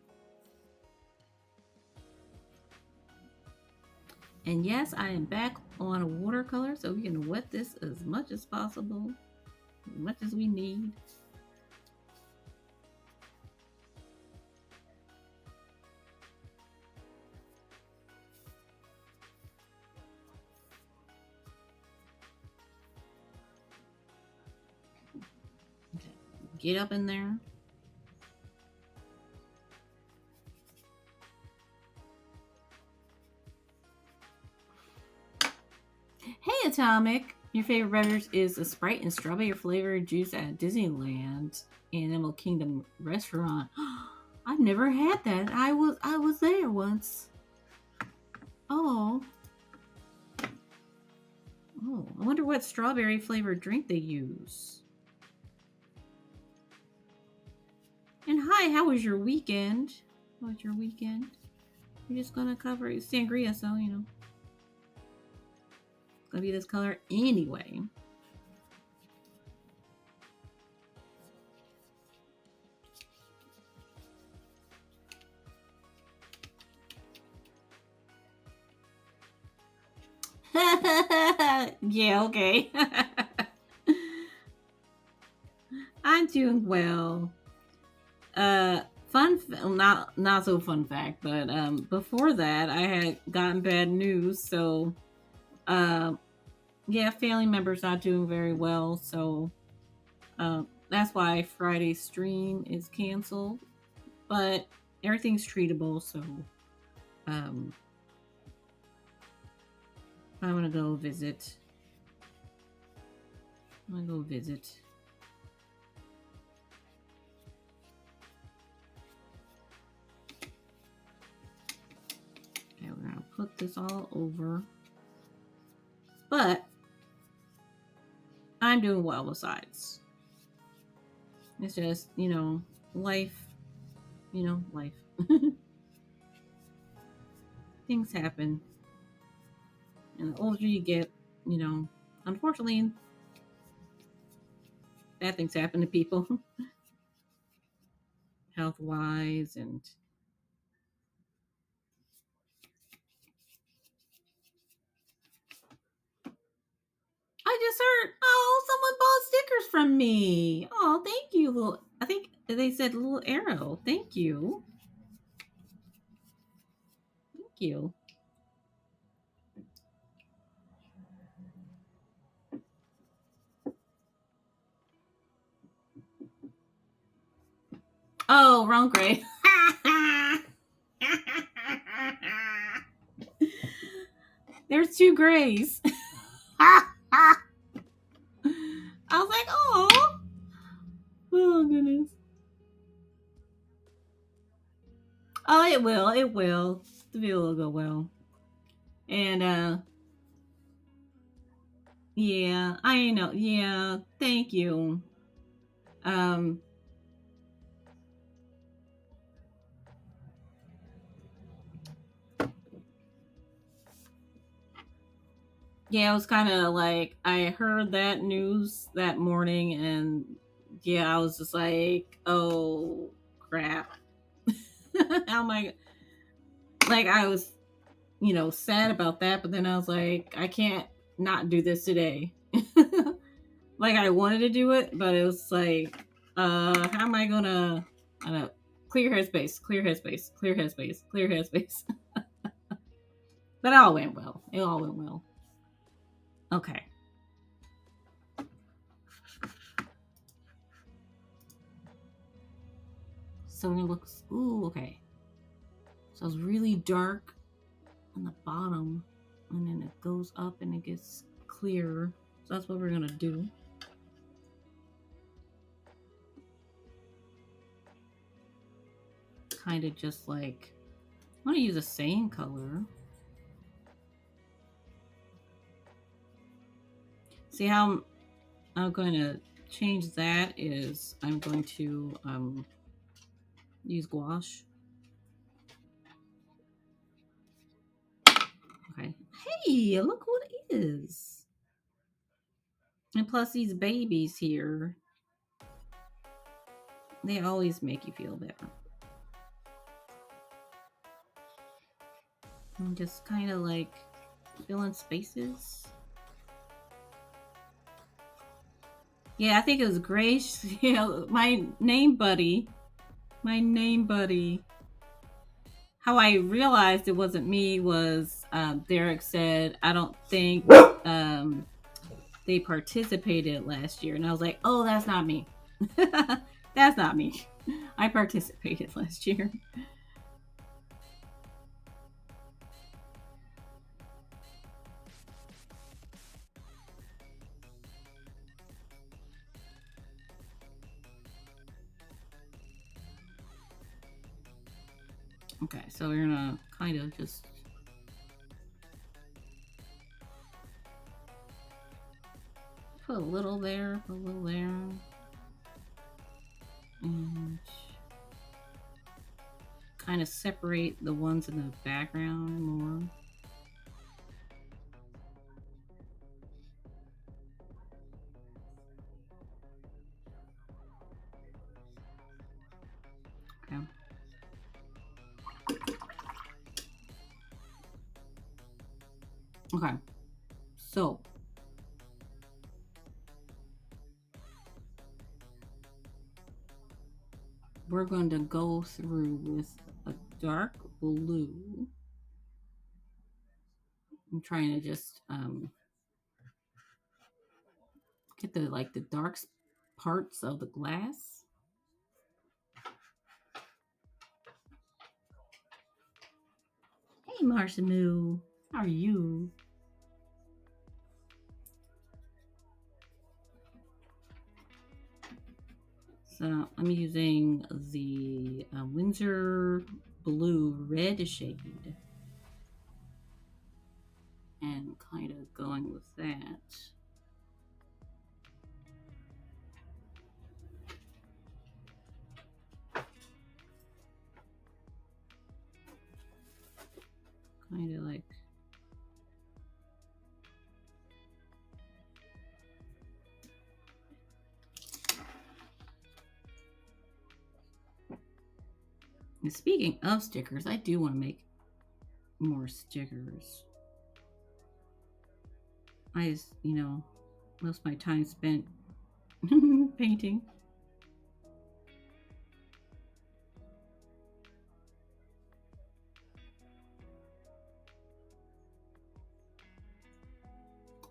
And yes, I am back on a watercolor, so we can wet this as much as possible, as much as we need. Okay. Get up in there. Hey, Atomic! Your favorite beverage is a Sprite and strawberry flavored juice at Disneyland Animal Kingdom restaurant. I've never had that. I was there once. Oh. Oh, I wonder what strawberry flavored drink they use. And hi, how was your weekend? How was your weekend? You're just gonna cover it sangria, so you know. It's gonna be this color anyway. Yeah, okay. I'm doing well. Not so fun fact, but before that I had gotten bad news, so yeah, family members not doing very well, so that's why Friday's stream is canceled. But everything's treatable, so um I'm gonna go visit. I'm gonna go visit. Okay, we're gonna put this all over. But I'm doing well besides. It's just, you know, life. You know, life. Things happen. And the older you get, you know, unfortunately, bad things happen to people. Health wise and I just heard, oh, someone bought stickers from me. Oh, thank you, little. I think they said little arrow. Thank you. Thank you. Oh, wrong grade. There's 2 grays. I was like, oh. Oh, goodness. Oh, it will. It will. The video will go well. And, yeah, I know. Yeah, thank you. Yeah, it was kind of like I heard that news that morning, and yeah, I was just like, oh crap. How am I? Like, I was, you know, sad about that, but then I was like, I can't not do this today. Like, I wanted to do it, but it was like, how am I gonna, I don't know, clear headspace, clear headspace, clear headspace, clear headspace. But it all went well. It all went well. Okay. so we're gonna look. Ooh, okay. So it's really dark on the bottom, and then it goes up and it gets clearer. So that's what we're gonna do. Kind of just like, I want to use the same color. See how I'm going to change that is I'm going to use gouache. Okay. Hey, look what it is. And plus these babies here, they always make you feel better. And just kind of like fill in spaces. Yeah, I think it was Grace. You know, my name buddy. How I realized it wasn't me was Derek said, I don't think they participated last year. And I was like, oh, that's not me. That's not me. I participated last year. Okay, so we're gonna kind of just put a little there, and kind of separate the ones in the background more. Okay. Okay, so we're going to go through with a dark blue. I'm trying to just get the dark parts of the glass. Hey, Marshall, how are you? So I'm using the Windsor Blue Red shade and kind of going with that. Kind of like and speaking of stickers, I do want to make more stickers. I just, most of my time spent painting.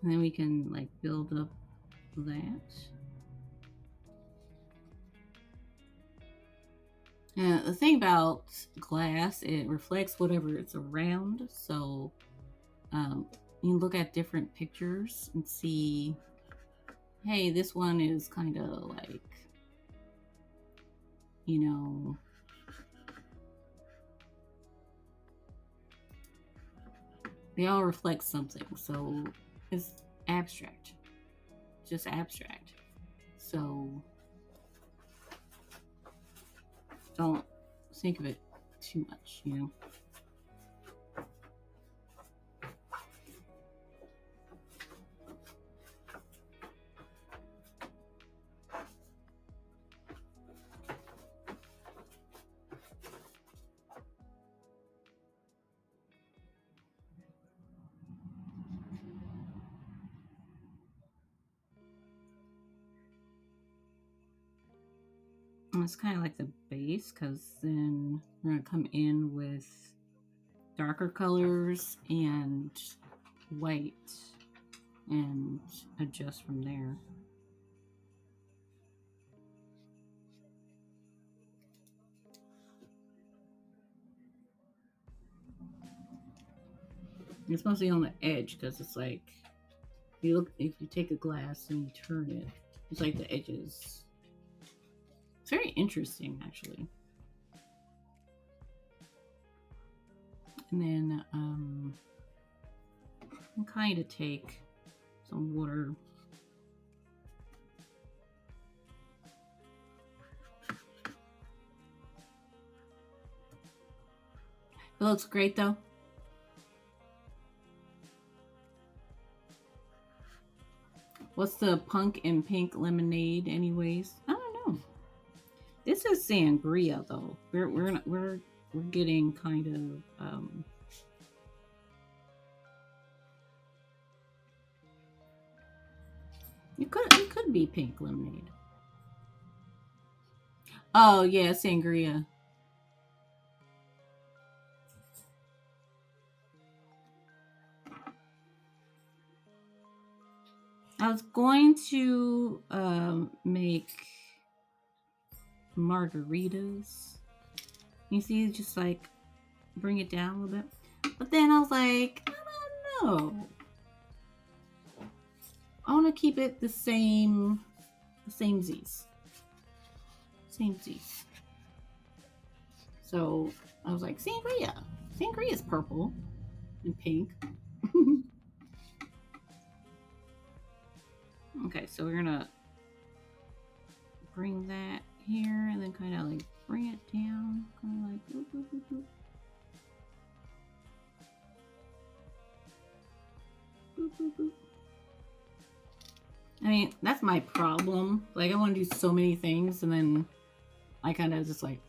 And then we can like build up that. And the thing about glass, it reflects whatever it's around. So you can look at different pictures and see, hey, this one is kind of like, they all reflect something. So it's abstract, just abstract. So don't think of it too much, And it's kind of like the base, because then we're going to come in with darker colors and white and adjust from there. It's mostly on the edge because it's like if you take a glass and you turn it, it's like the edges. It's very interesting, actually. And then I'm kind of take some water. It looks great though. What's the punk and pink lemonade, anyways? I don't know. This is sangria though. We're getting kind of it could be pink lemonade. Oh yeah, sangria. I was going to make margaritas. You see, just like bring it down a little bit. But then I was like, I don't know. I want to keep it the same Z's. Same Z's. So I was like, sangria. Sangria is purple and pink. Okay, so we're gonna bring that here and then kind of like bring it down. Kind of like boop, boop, boop, boop. Boop, boop, boop. I mean, that's my problem. Like, I want to do so many things, and then I kind of just like.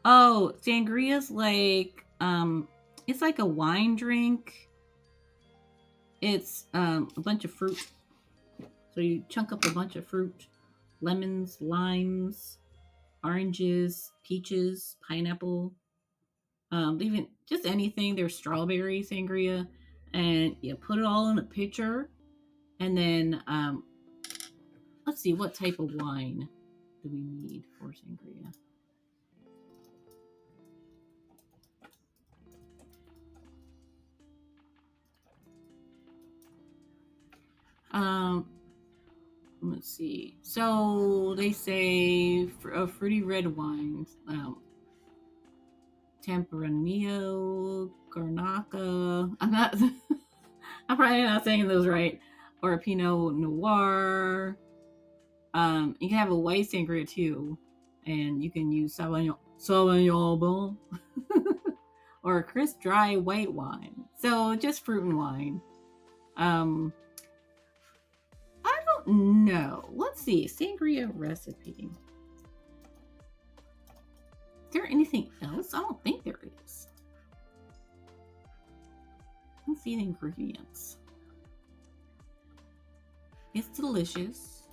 Oh, sangria's like, it's like a wine drink. It's a bunch of fruit. So you chunk up a bunch of fruit, lemons, limes, oranges, peaches, pineapple, even just anything. There's strawberry sangria, and you put it all in a pitcher, and then let's see, what type of wine do we need for sangria? Let's see. So they say fruity red wines. Tempranillo, Garnacha. I'm not. I'm probably not saying those right. Or a Pinot Noir. You can have a white sangria too, and you can use Sauvignon Blanc or a crisp, dry white wine. So just fruit and wine. I don't know. Let's see. Sangria recipe. Is there anything else? I don't think there is. Let's see the ingredients. It's delicious.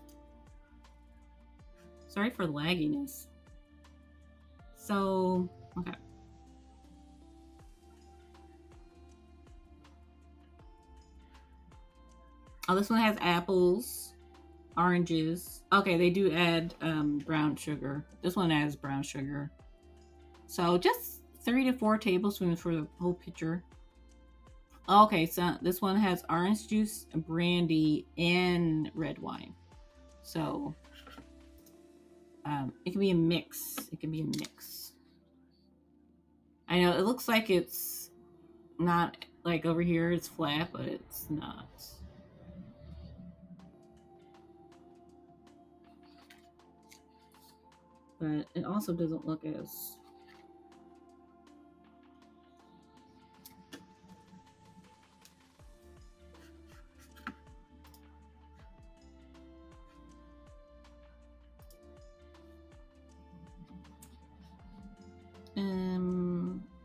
Sorry for lagginess. So, okay. Oh, this one has apples, oranges. Okay, they do add brown sugar. This one adds brown sugar. So just 3 to 4 tablespoons for the whole pitcher. Okay, so this one has orange juice, brandy, and red wine. So it can be a mix. It can be a mix. I know it looks like it's not like over here it's flat, but it's not. But it also doesn't look as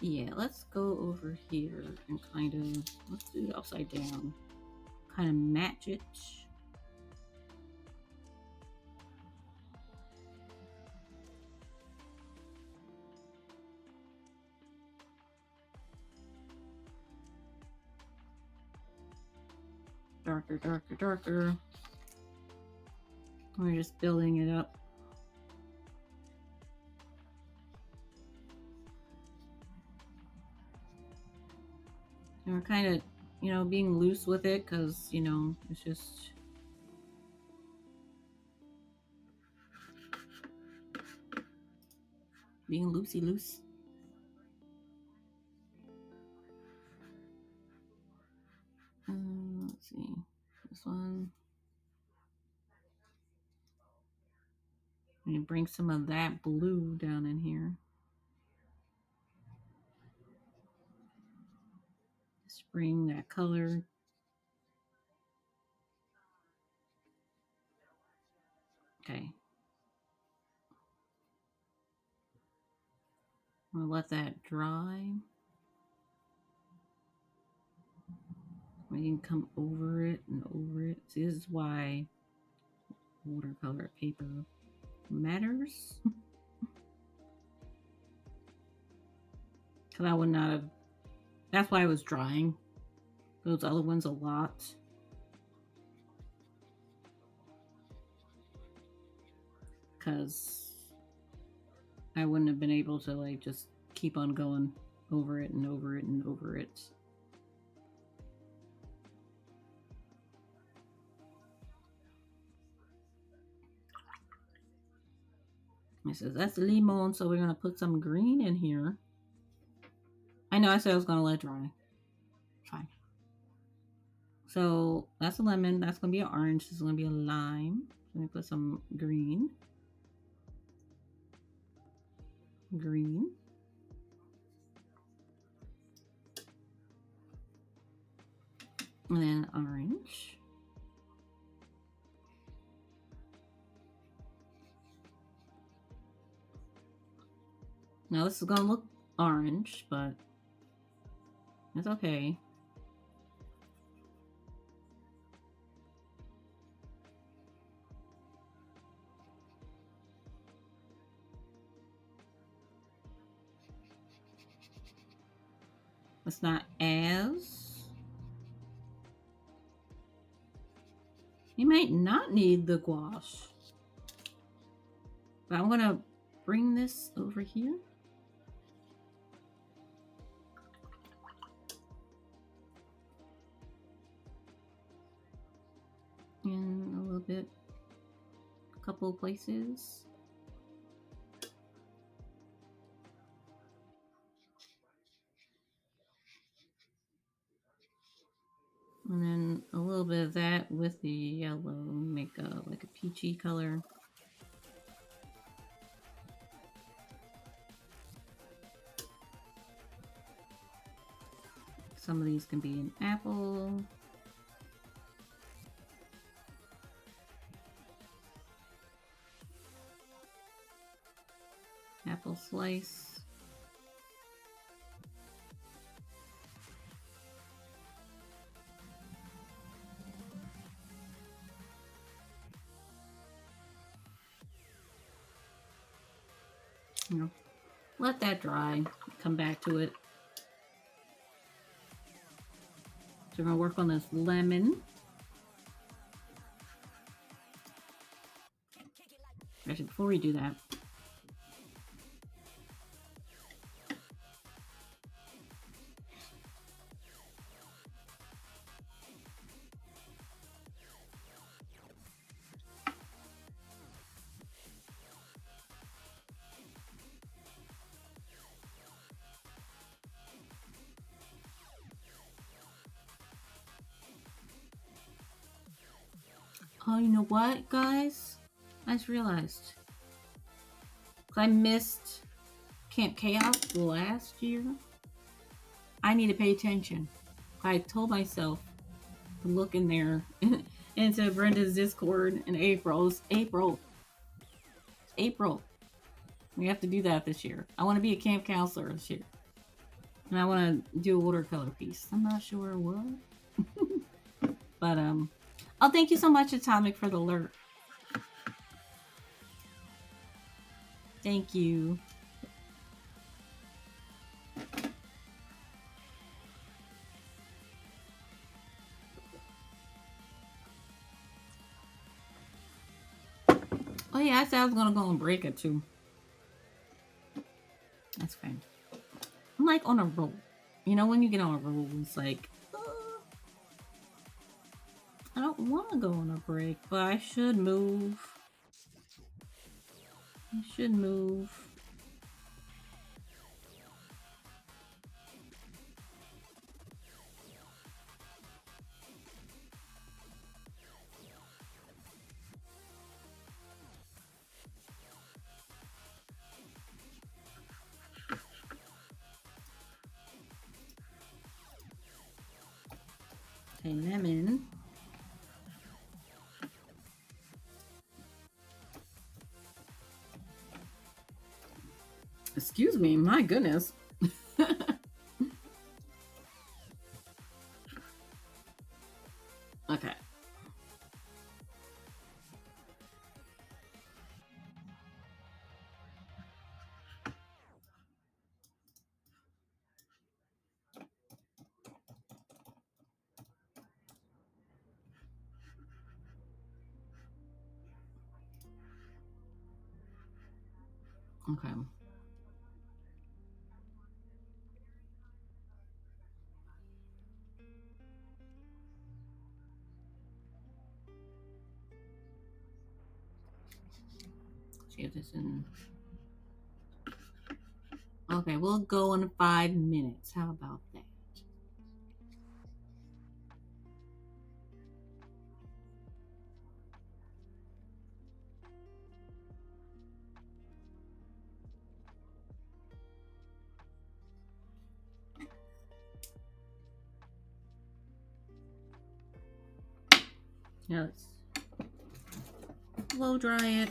yeah, let's go over here and kind of let's do it upside down. Kind of match it. Darker, darker, darker. We're just building it up. And we're kind of, you know, being loose with it because, you know, it's just... being loosey-loose. Let's see. This one. I'm going to bring some of that blue down in here. Just bring that color. Okay. I'm going to let that dry. We can come over it and over it. See, this is why watercolor paper matters. Because I would not have... That's why I was drying those other ones a lot. Because I wouldn't have been able to, like, just keep on going over it and over it and over it. It says that's limon, so we're going to put some green in here. I know I said I was going to let it dry. Fine. So that's a lemon. That's going to be an orange. This is going to be a lime. Let me put some green. Green. And then orange. Now this is going to look orange, but it's okay. It's not as... You might not need the gouache. But I'm going to bring this over here. And a little bit, a couple of places. And then a little bit of that with the yellow, make like a peachy color. Some of these can be an apple. Apple slice. You know, let that dry, come back to it. So we're gonna work on this lemon. Actually, before we do that, oh, you know what, guys? I just realized. I missed Camp Chaos last year. I need to pay attention. I told myself to look in there into Brenda's Discord in April. It's April. It's April. We have to do that this year. I want to be a camp counselor this year. And I want to do a watercolor piece. I'm not sure what. But, oh, thank you so much, Atomic, for the alert. Thank you. Oh yeah, I said I was gonna go on break at 2. That's fine. I'm like on a roll. You know, when you get on a roll, it's like, I don't want to go on a break, but I should move. I should move. Okay, lemon. Excuse me, my goodness. Okay. Okay. Let's get this in. Okay, we'll go in 5 minutes. How about that? Now let's blow dry it.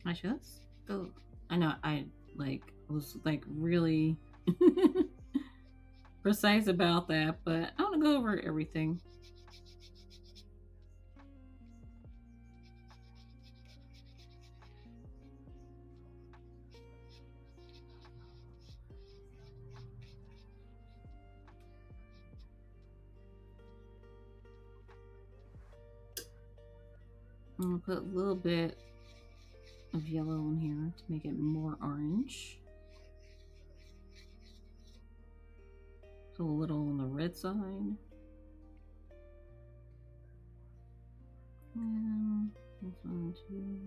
I should go. I know I was really precise about that, but I want to go over everything. I'm gonna put a little bit of yellow in here to make it more orange. So a little on the red side. And this one too.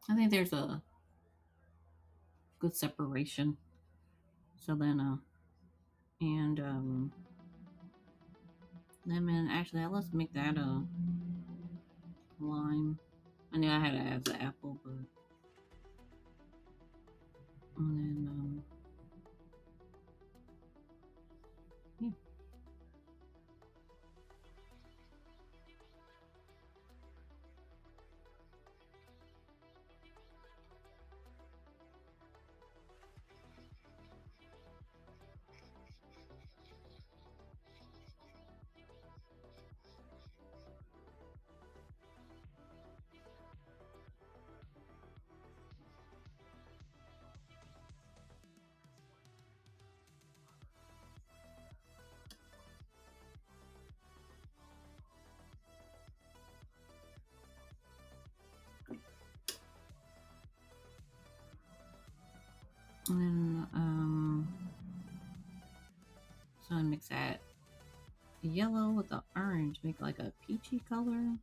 I think there's a good separation. So then, and lemon. Actually, let's make that a lime. I knew I had to add the apple, but and then yeah. And then, so I mix that yellow with the orange, make like a peachy color.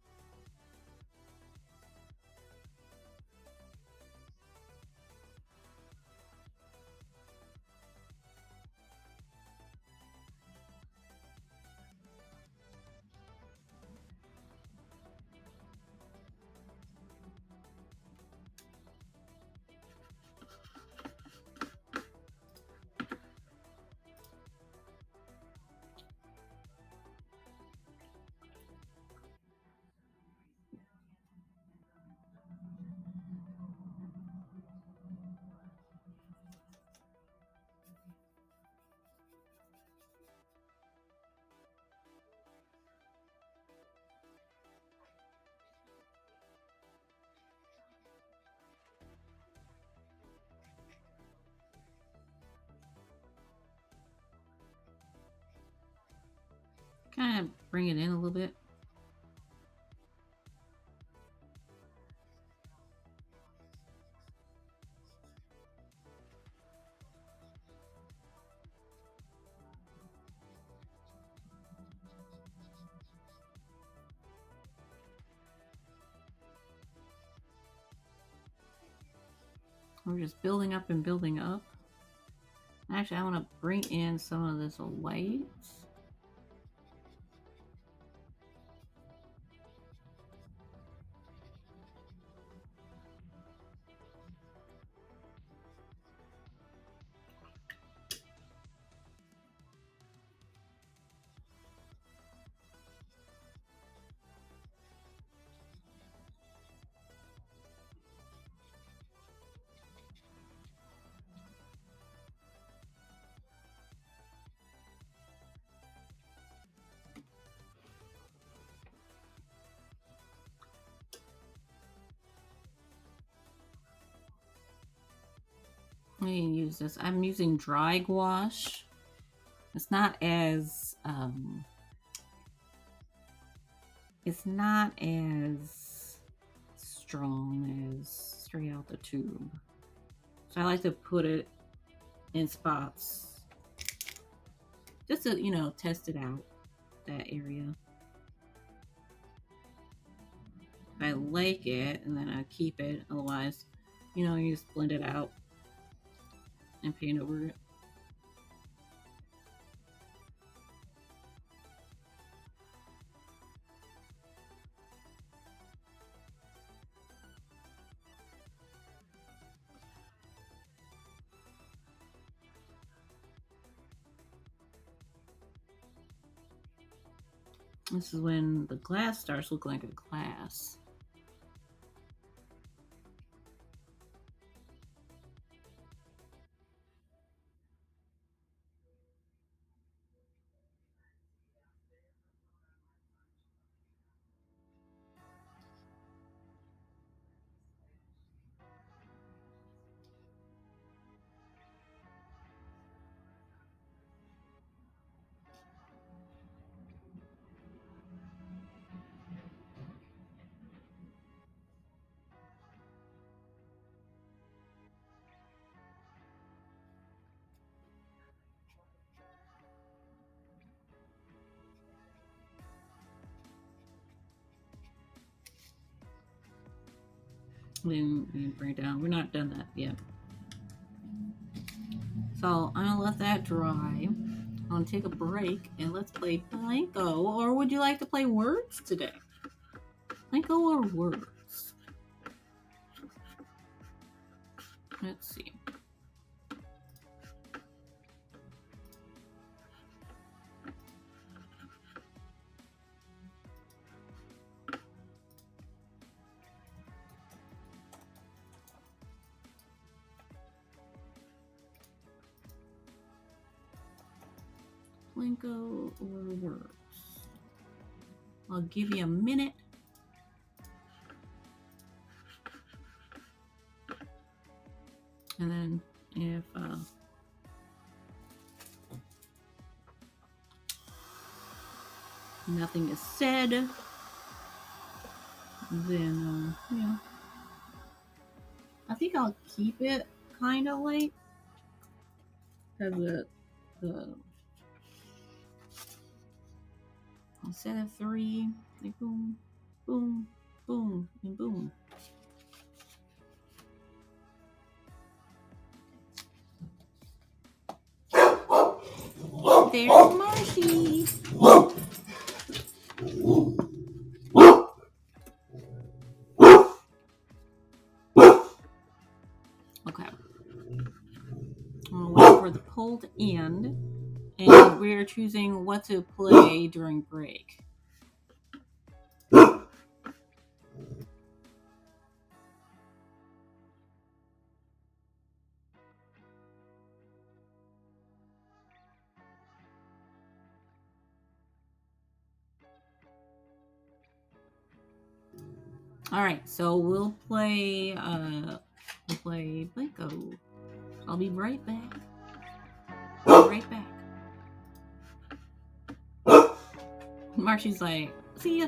Kind of bring it in a little bit. We're just building up and building up. Actually, I want to bring in some of this white. I'm going to use this. I'm using dry gouache. It's not as strong as straight out the tube. So I like to put it in spots just to, you know, test it out, that area. If I like it, and then I keep it. Otherwise, you know, you just blend it out and paint over it. This is when the glass starts to look like a glass. We didn't bring it down. We're not done that yet. So I'm gonna let that dry. I'm gonna take a break and let's play Blanco. Or would you like to play words today? Blanco or words? Let's see. Blanco or words? I'll give you a minute. And then if nothing is said, then yeah, I think I'll keep it kind of late has a set of 3. Like boom, boom, boom, and boom. There's Marshy. Okay. I'll wait for the poll to end, and we're choosing what to play during break. All right, so we'll play Blanco. I'll be right back. Right back. Marshy's like, see ya.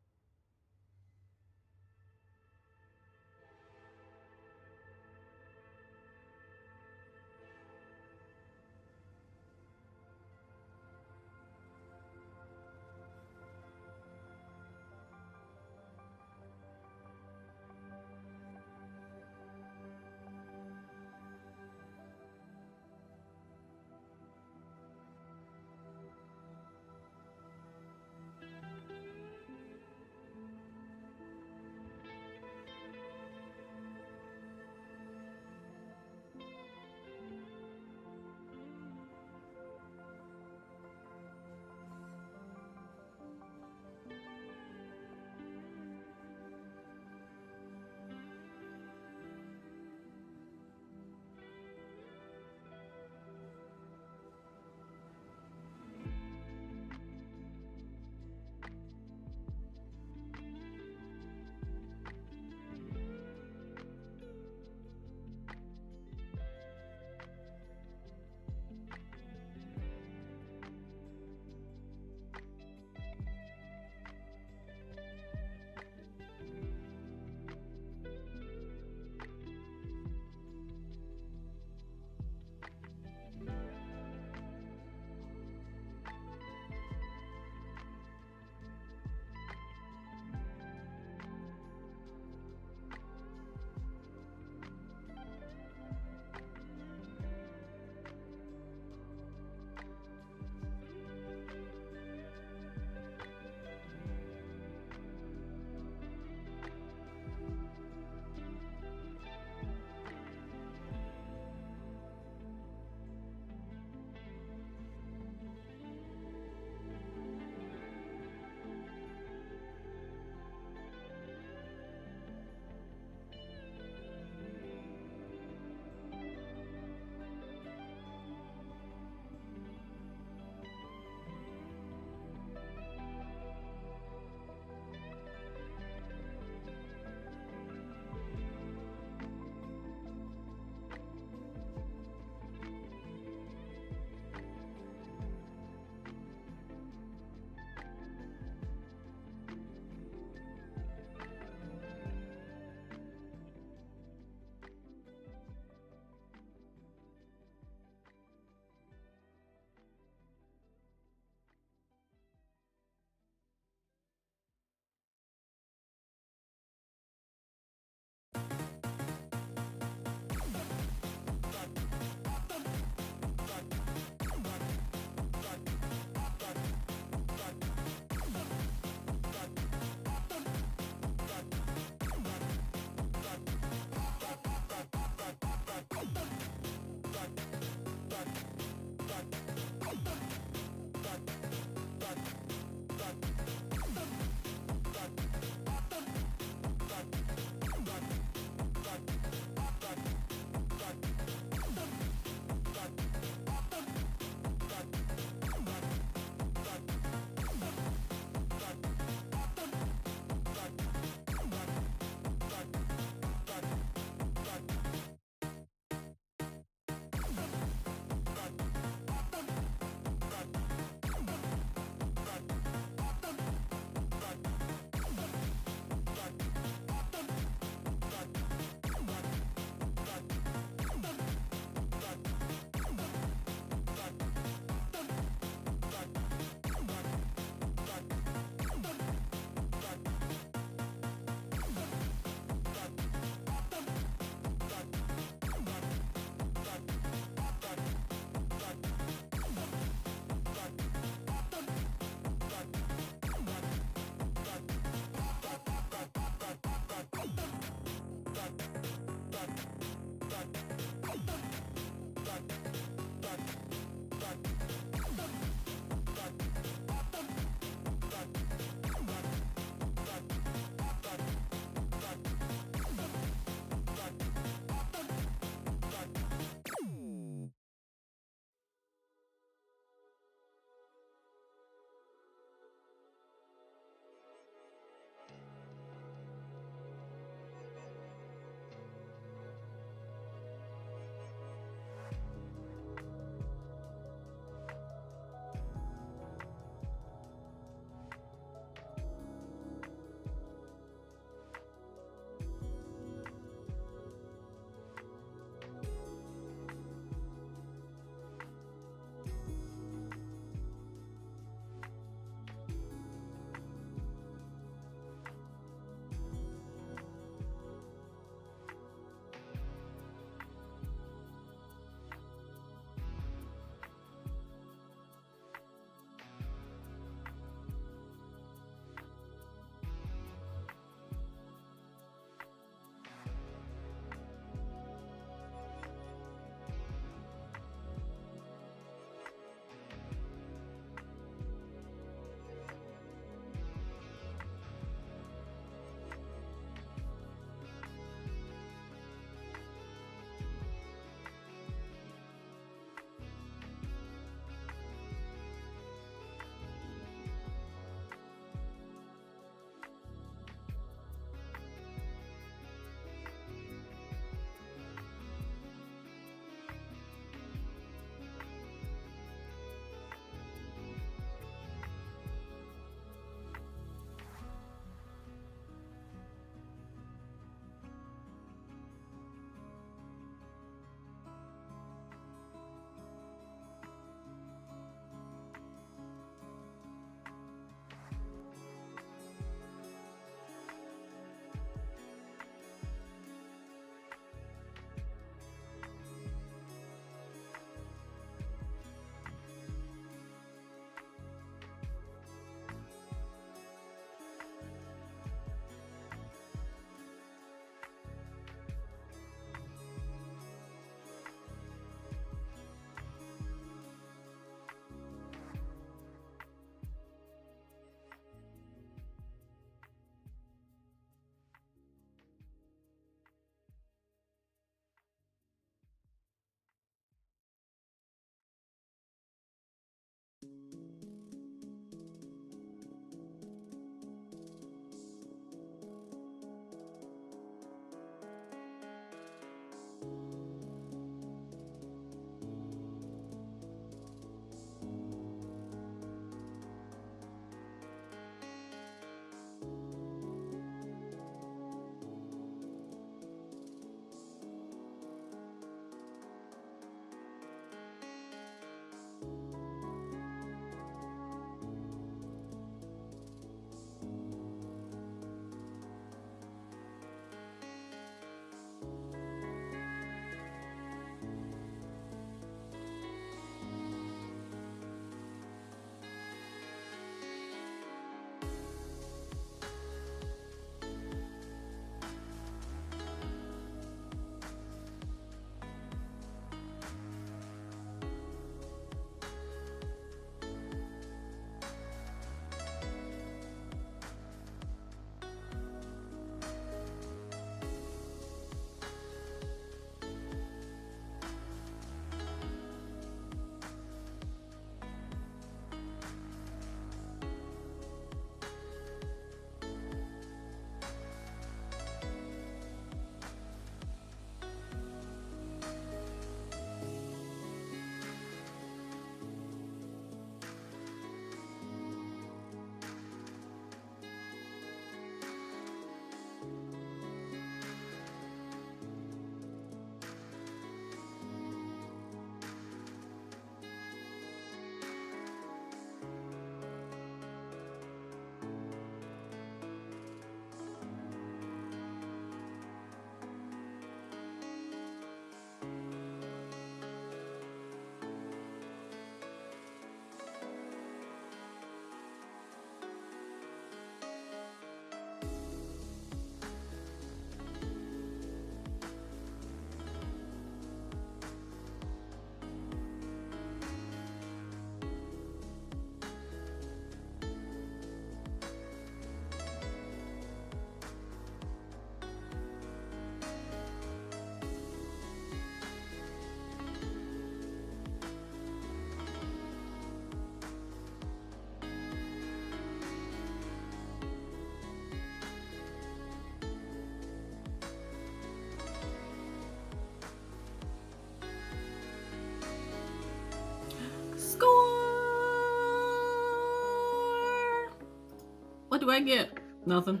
What do I get? Nothing.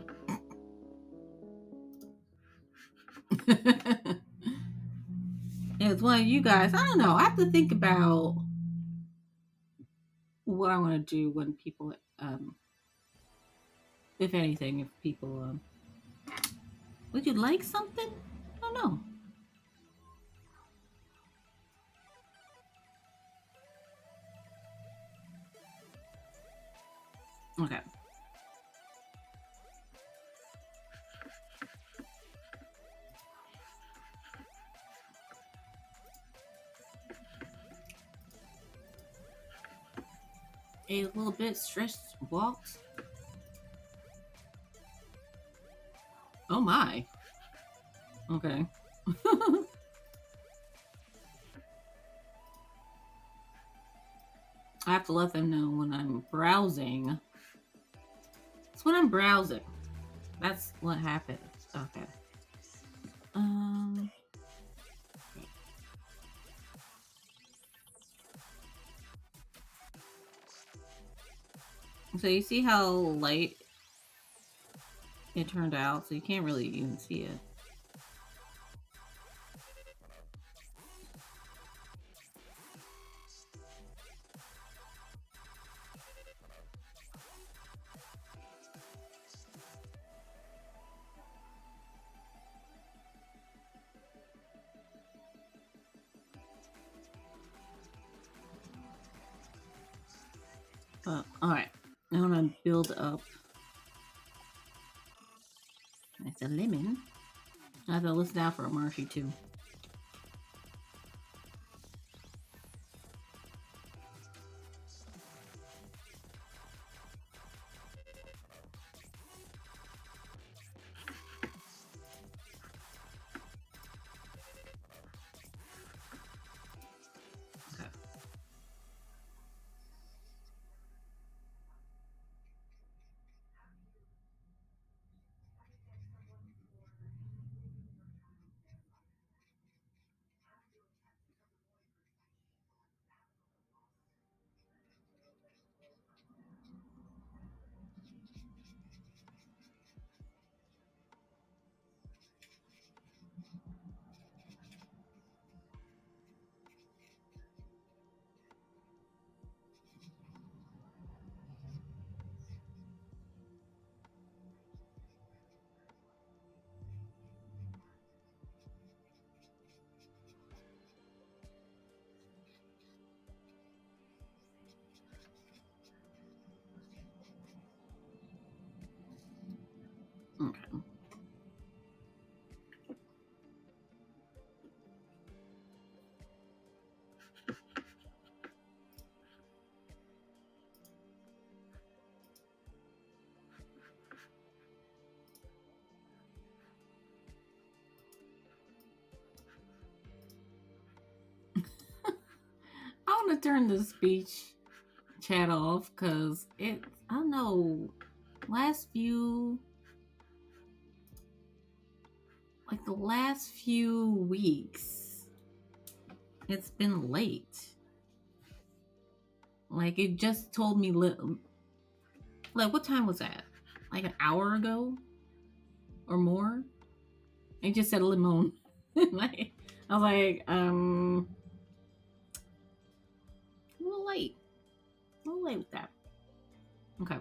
It's one of you guys. I don't know. I have to think about what I want to do when people, if anything, if people, would you like something? I don't know. Okay. A little bit stressed walks. Oh my. Okay. I have to let them know when I'm browsing. It's when I'm browsing. That's what happens. Okay. Um. So you see how light it turned out? So you can't really even see it. But alright. Now I'm gonna build up. That's a lemon. I have to listen out for a Marshy too. Okay. Okay. I want to turn the speech chat off because it, I don't know, the last few weeks, it's been late. Like, it just told me, like, what time was that? Like an hour ago or more? It just said limon. Like, I was like, a little late. A little late with that. Okay.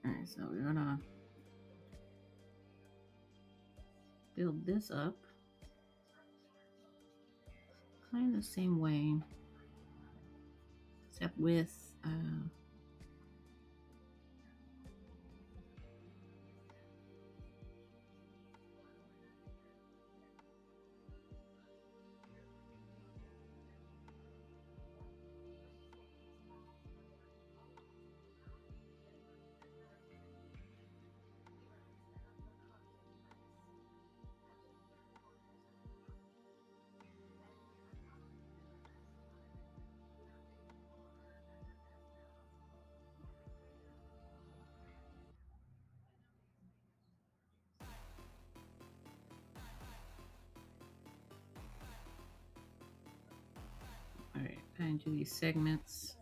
Alright, so we're gonna build this up kind of the same way, except with and do these segments.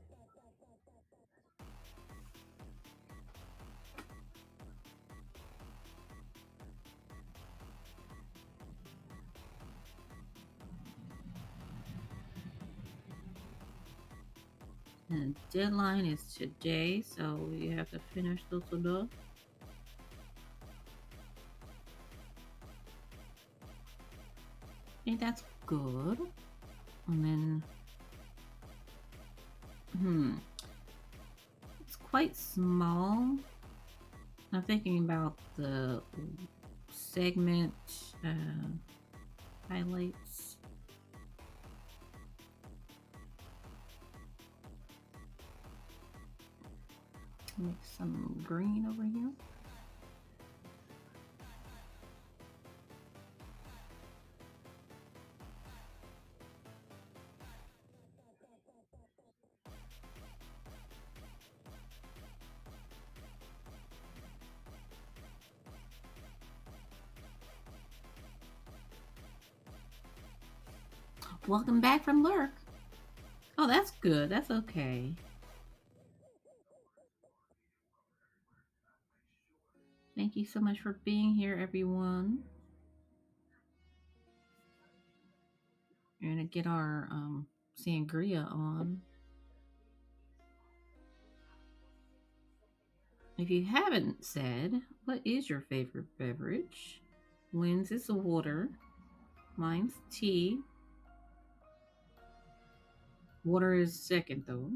And the deadline is today, so we have to finish this up. I think that's good. And then, it's quite small. I'm thinking about the segment highlights. Make some green over here. Welcome back from lurk. Oh, that's good. That's okay. Thank you so much for being here, everyone. We're gonna get our sangria on. If you haven't said, what is your favorite beverage? Lynn's is water. Mine's tea. Water is second, though.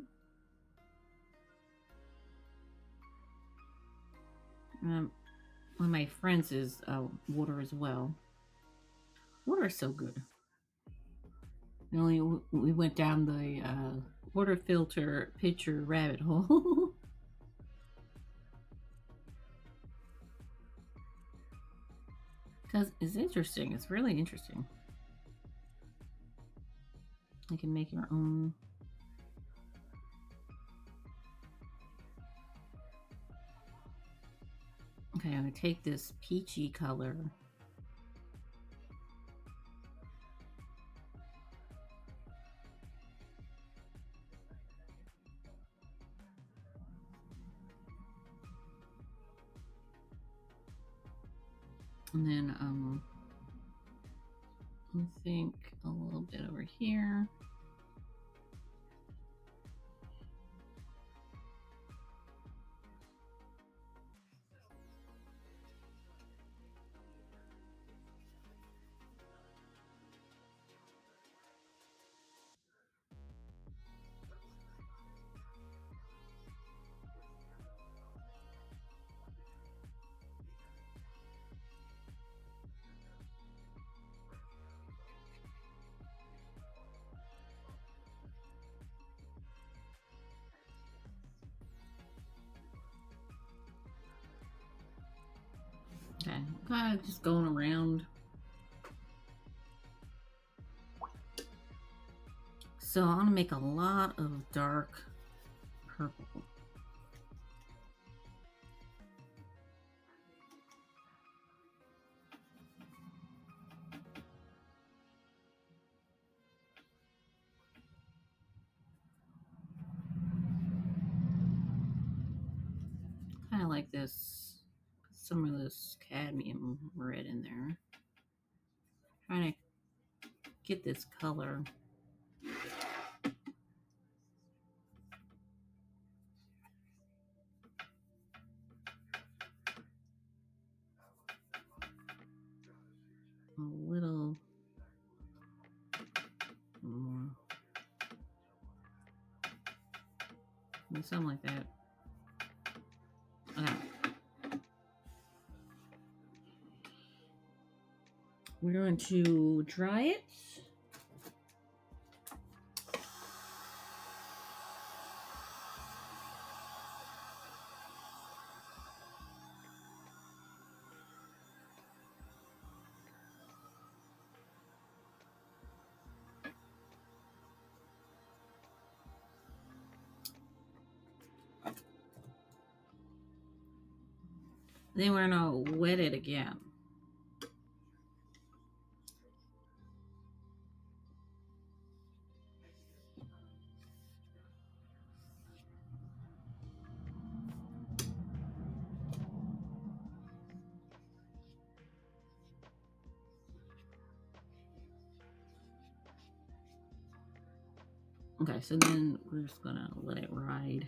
One of my friends is water as well. Water is so good. We went down the water filter pitcher rabbit hole. Because it's interesting. It's really interesting. You can make your own. Okay, I'm going to take this peachy color. And then I think a little bit over here. Okay, kind of just going around. So I want to make a lot of dark purple. Kind of like this, some of this cadmium red in there. Trying to get this color. A little more. Something like that. Okay. We're going to dry it. Then we're gonna wet it again. Okay, so then we're just gonna let it ride.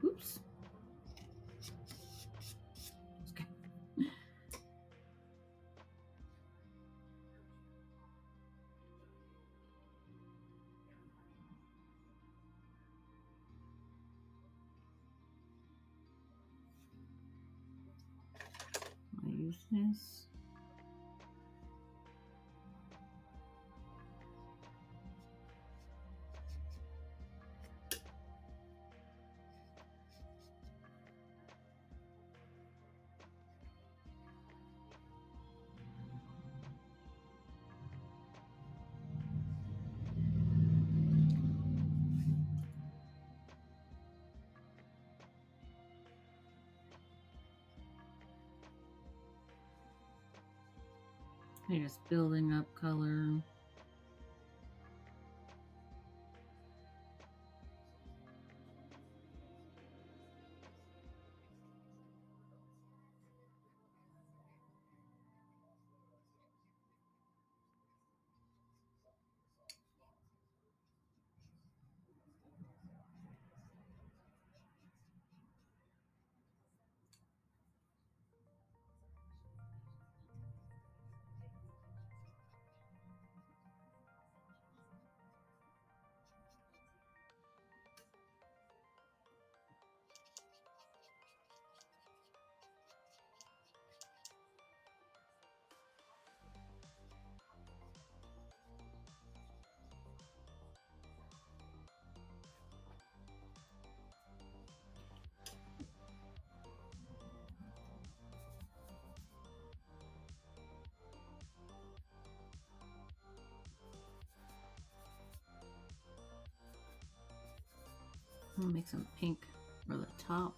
Oops. Okay. I use this. You're just building up color. I'm gonna make some pink for the top.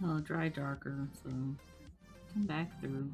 I'll dry darker, so come back through.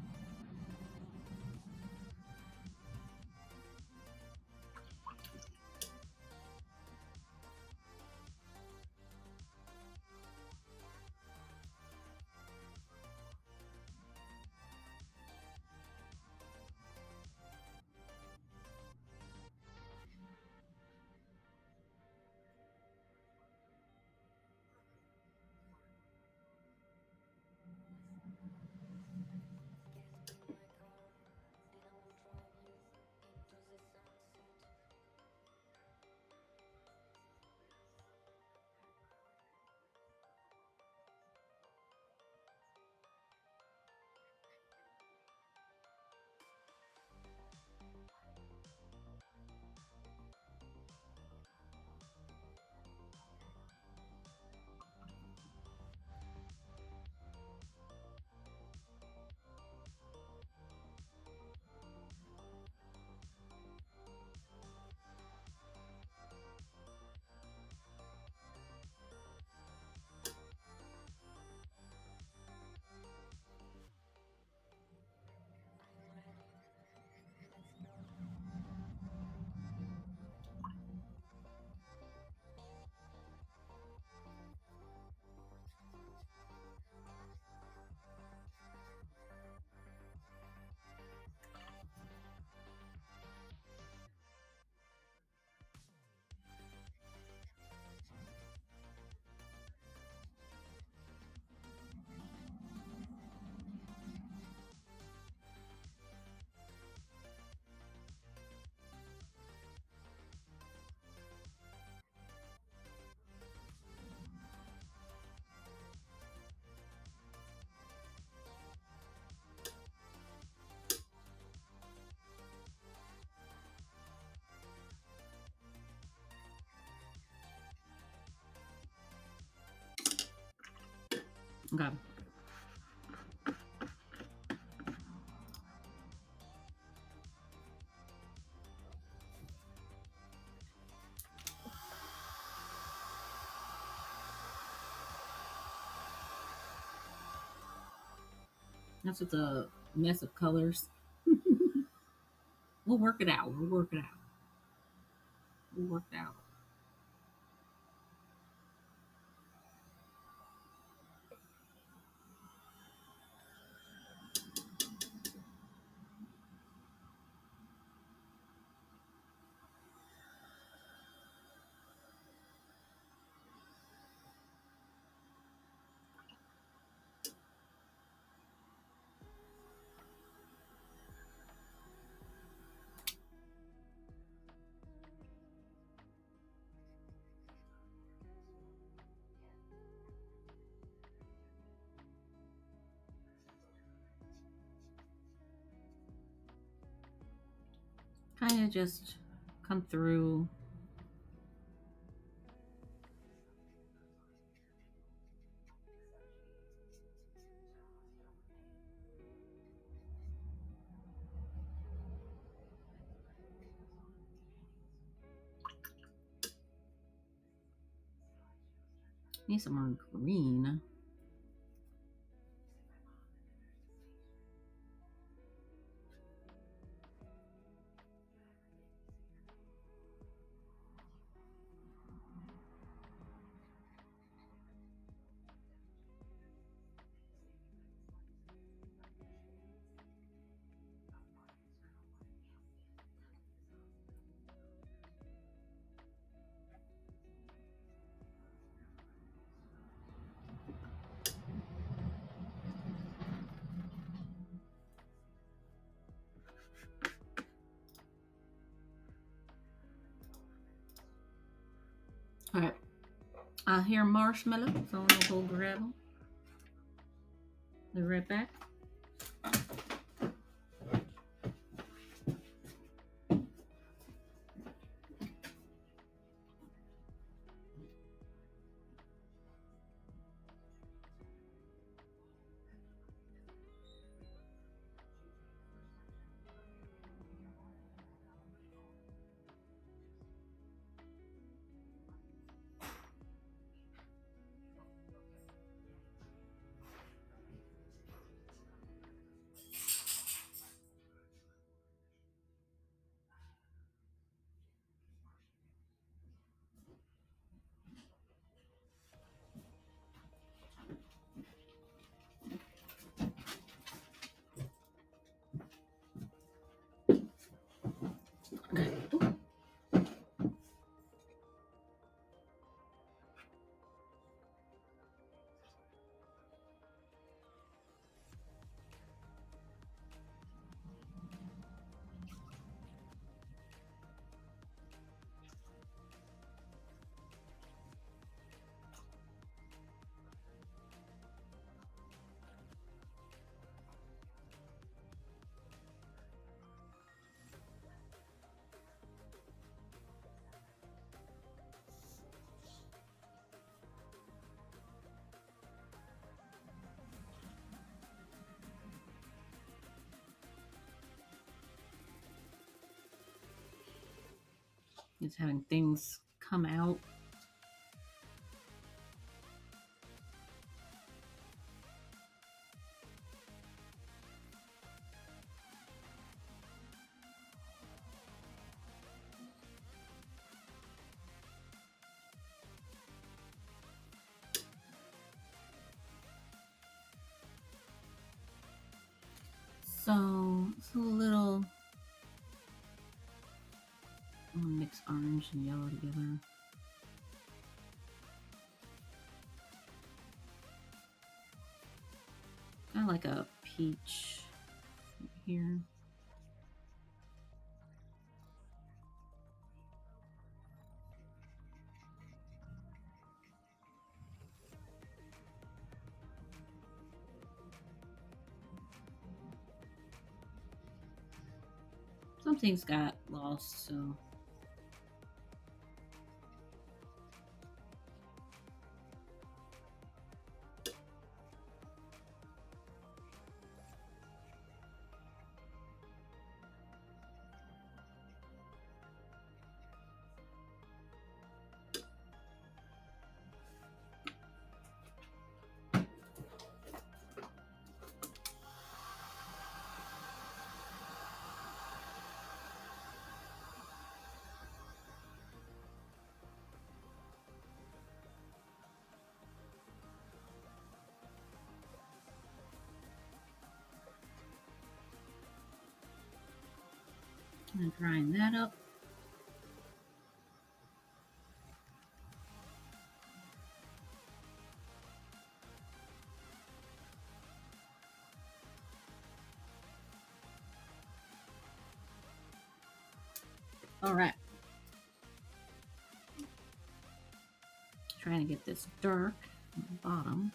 Okay. That's just a mess of colors. We'll work it out. We'll work it out. We'll work it out. Kind of just come through. Need some more green. All right. I hear marshmallow, so I'm gonna go grab them. Be right back. It's having things come out. So it's a little. I'm gonna mix orange and yellow together. Kind of like a peach here. Some things got lost, so. And grind that up. All right. Trying to get this dark on the bottom.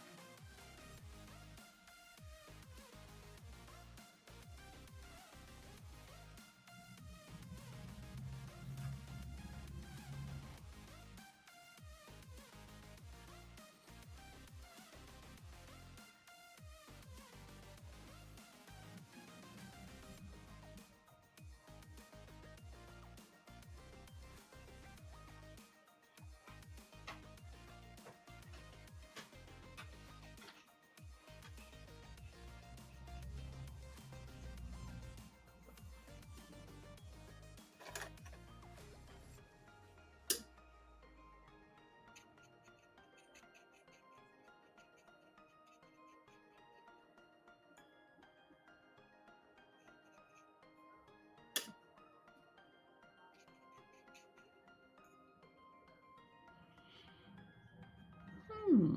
Hmm.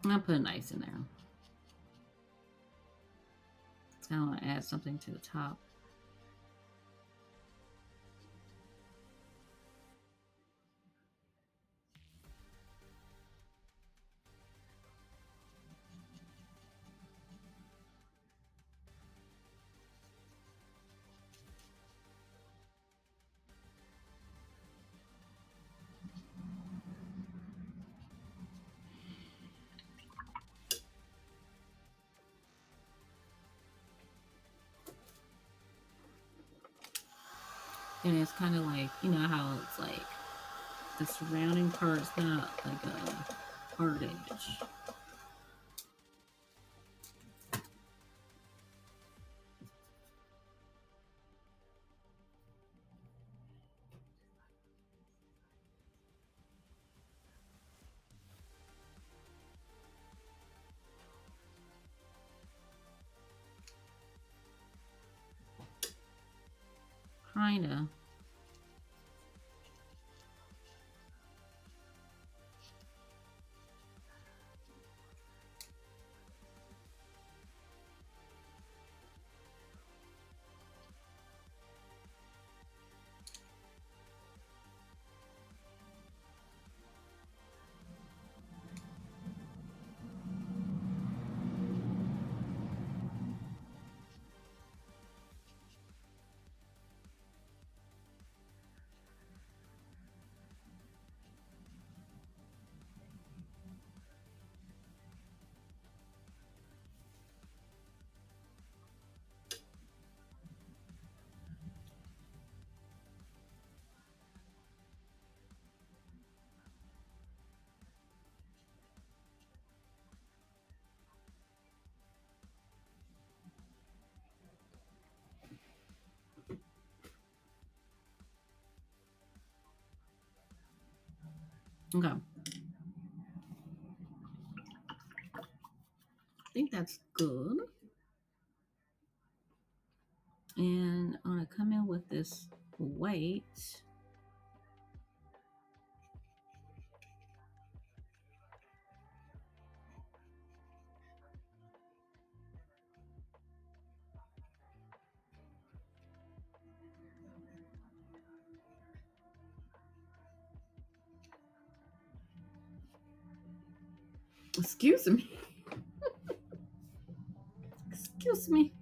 I'll put an ice in there. I want to add something to the top. And it's kind of like, you know how it's like the surrounding part's not like a hard edge. Kinda. Okay. that's good. And I'm gonna come in with this white. Excuse me. Excuse me.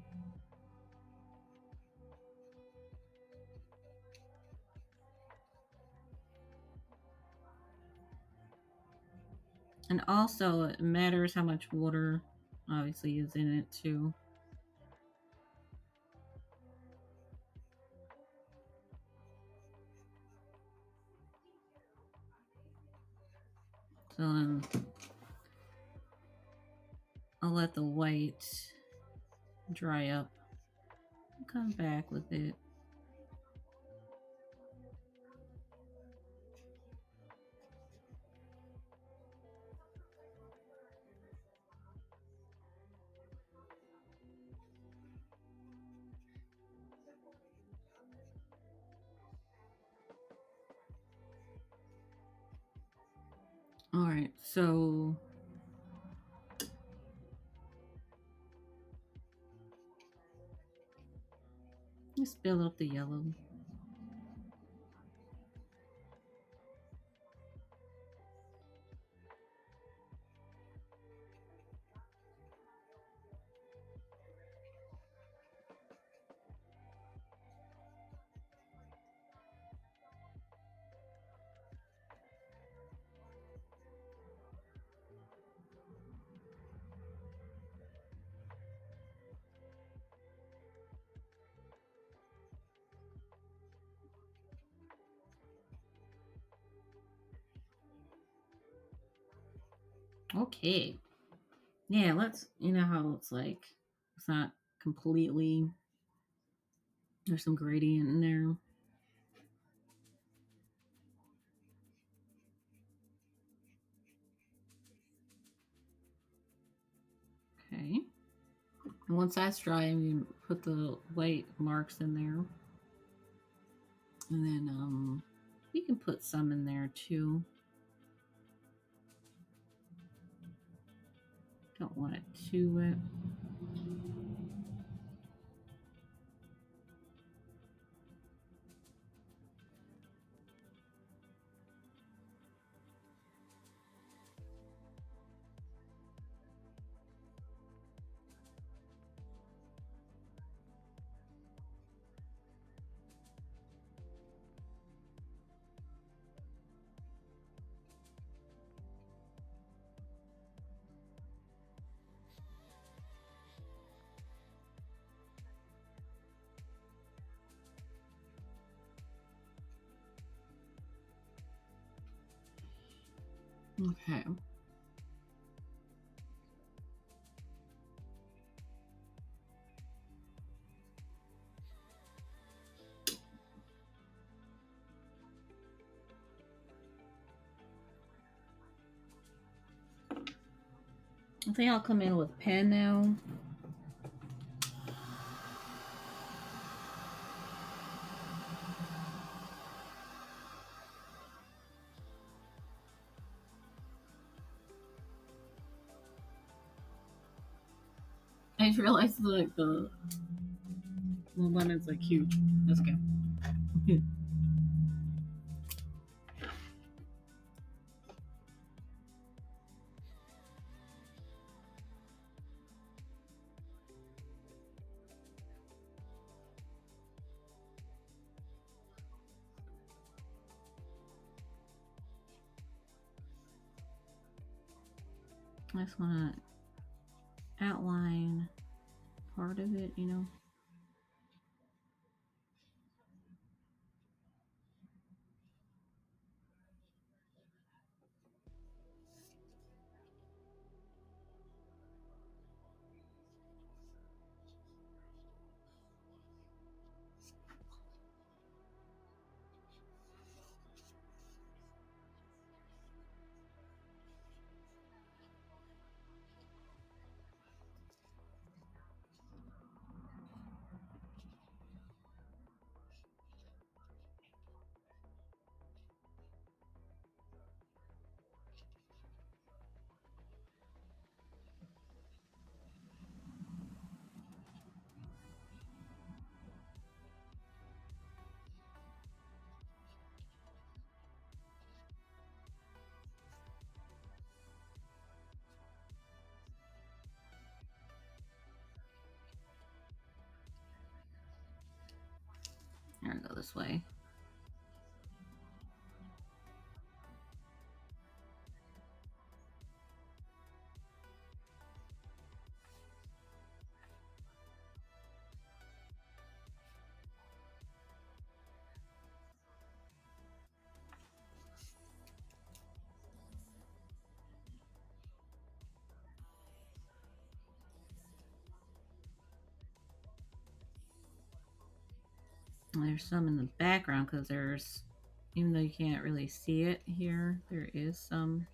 And also, it matters how much water obviously is in it too. So I'll let the white dry up. Come back with it. All right, so let's build up the yellow. Okay. Yeah, let's, you know how it's like, it's not completely, there's some gradient in there. Okay. And once that's dry, I'm going to put the white marks in there. And then you can put some in there too. Don't want it too wet. Okay. I think I'll come in with a pen now. I just realized like the lemon's like huge. Let's go. I just want to outline part of it, you know. Here, I go this way. There's some in the background because there's, even though you can't really see it here, there is some.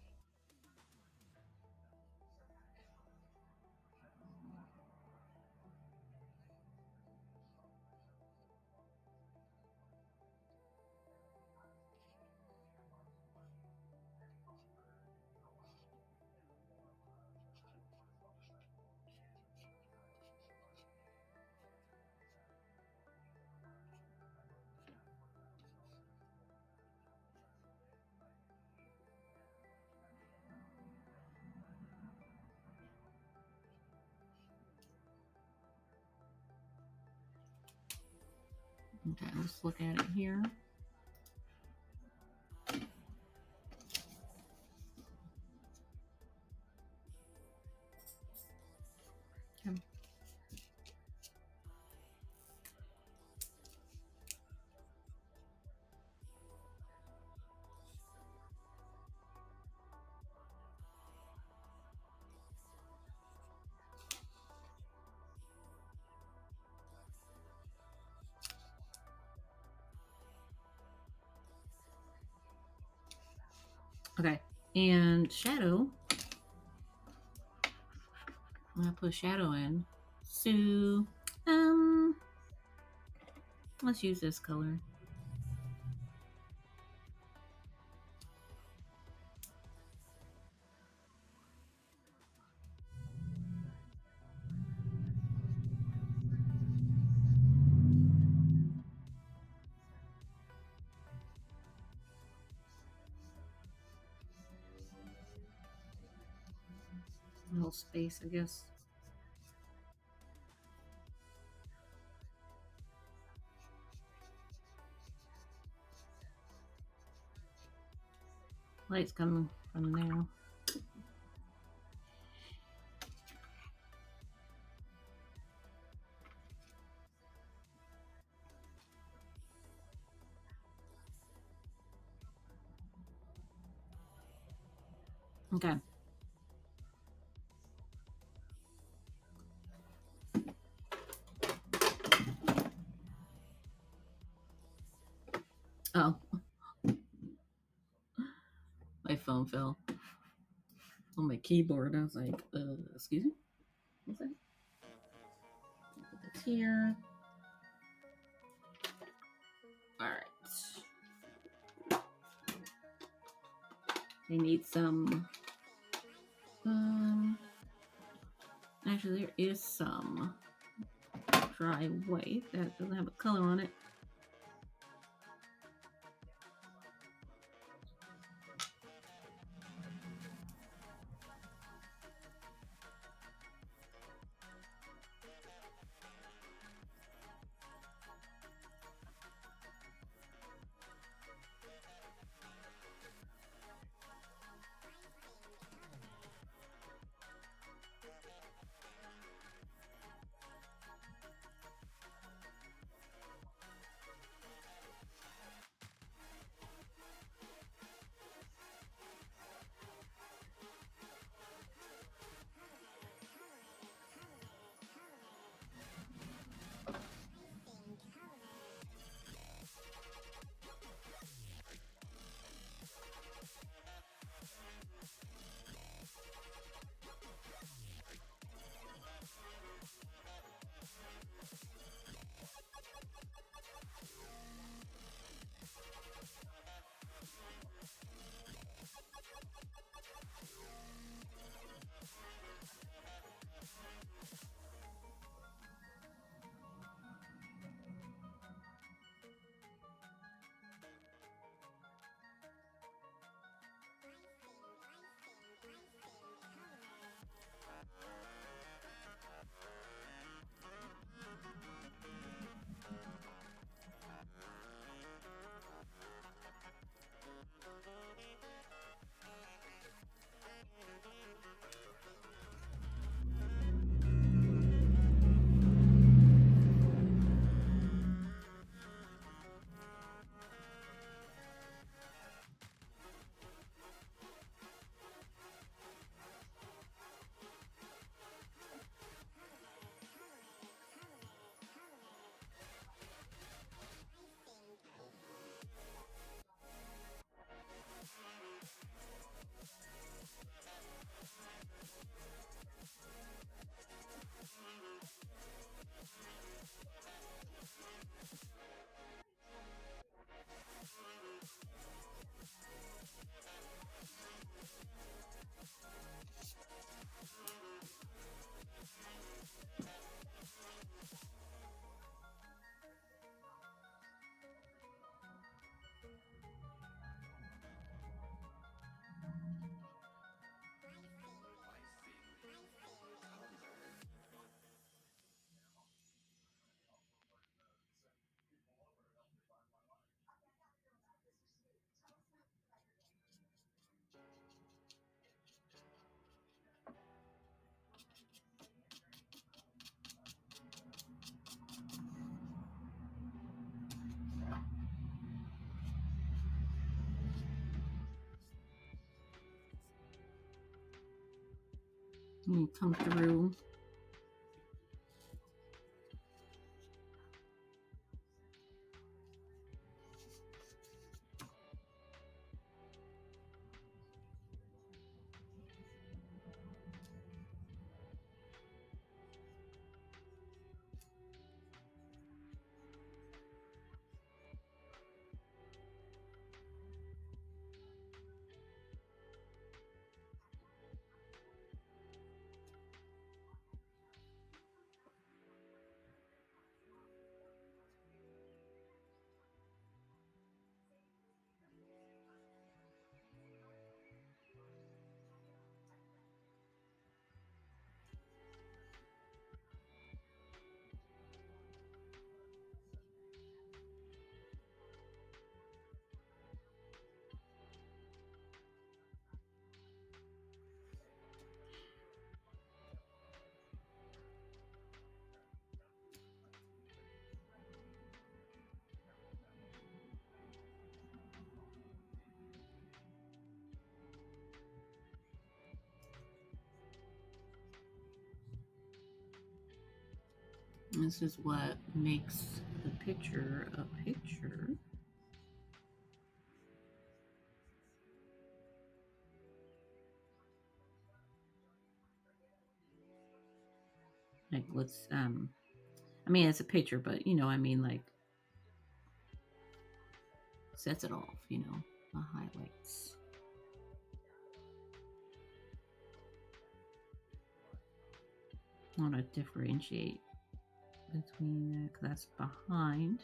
Okay, let's look at it here. Okay, and shadow. I'm gonna put shadow in. So, let's use this color. A little space, I guess. Light's coming from there. Okay. Oh. My phone fell on my keyboard. I was like, excuse me? What's that? Put this here. Alright. They need some, actually there is some dry white that doesn't have a color on it. You come through. This is what makes the picture a picture. Like what's I mean it's a picture, but you know, I mean like sets it off, you know, the highlights. I want to differentiate between because that's behind.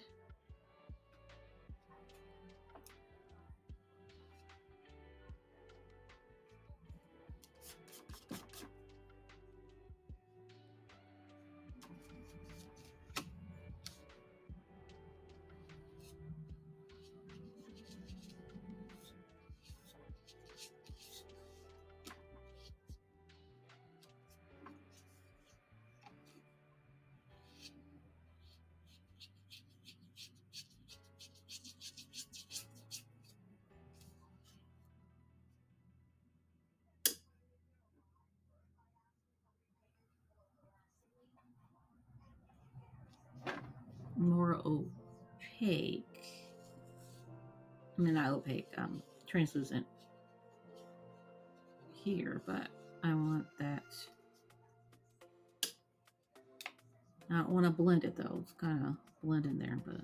More opaque. I mean, not opaque, translucent here, but I want that. I don't want to blend it though. It's kind of blend in there, but.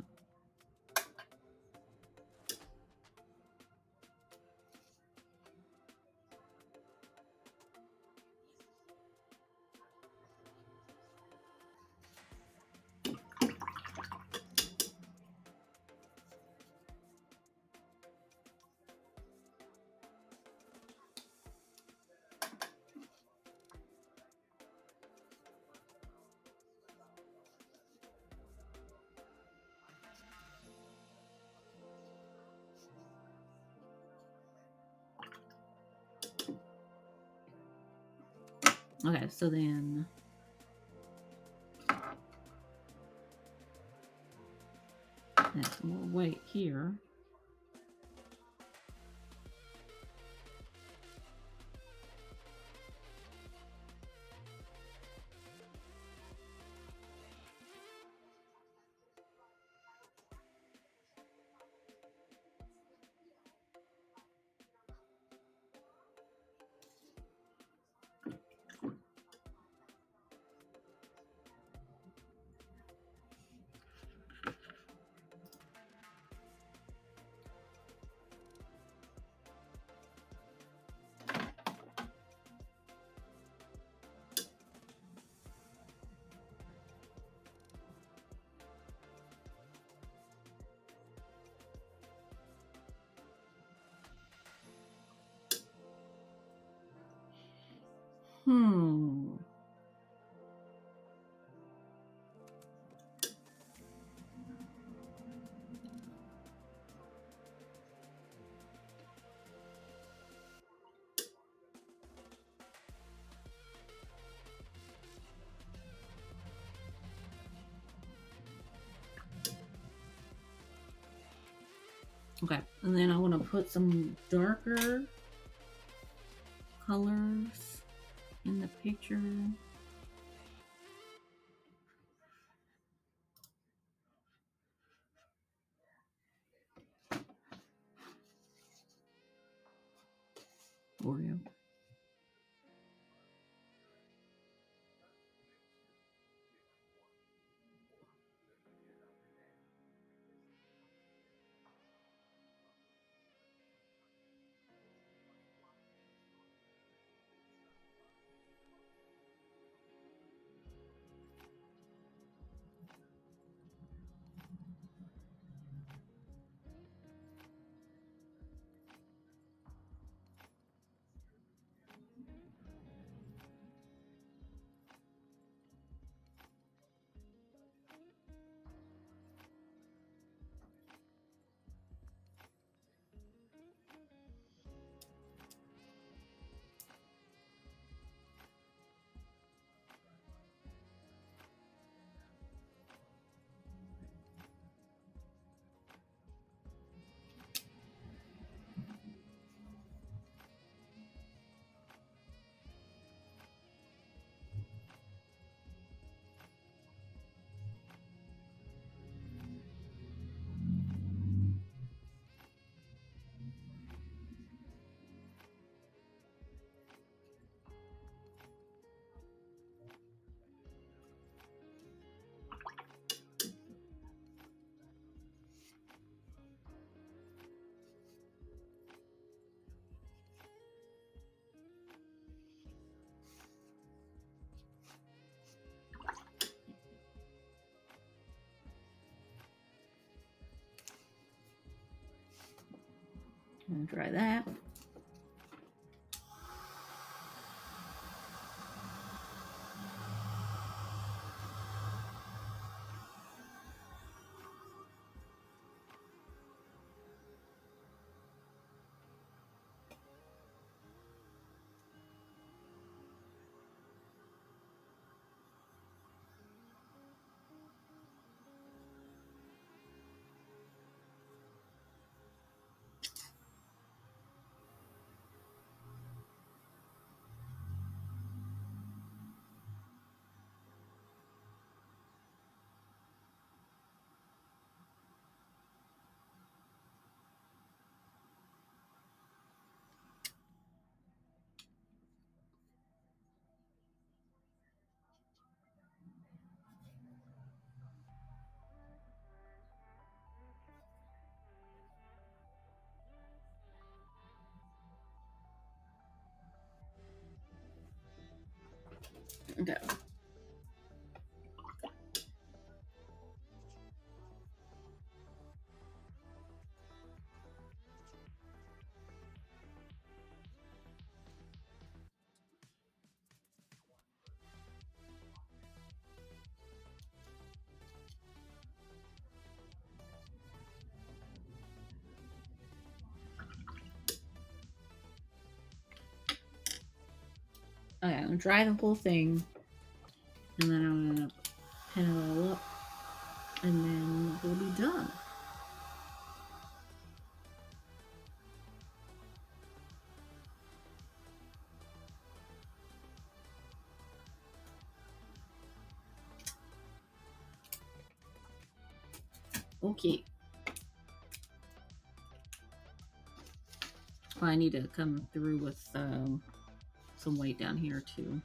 Okay, so then there's some more white here. Okay, and then I want to put some darker colors in the picture. Oreo. I'm gonna try that. Okay. Okay, I'm gonna dry the whole thing, and then I'm gonna pin it all up, and then we'll be done. Okay. I need to come through with some weight down here too.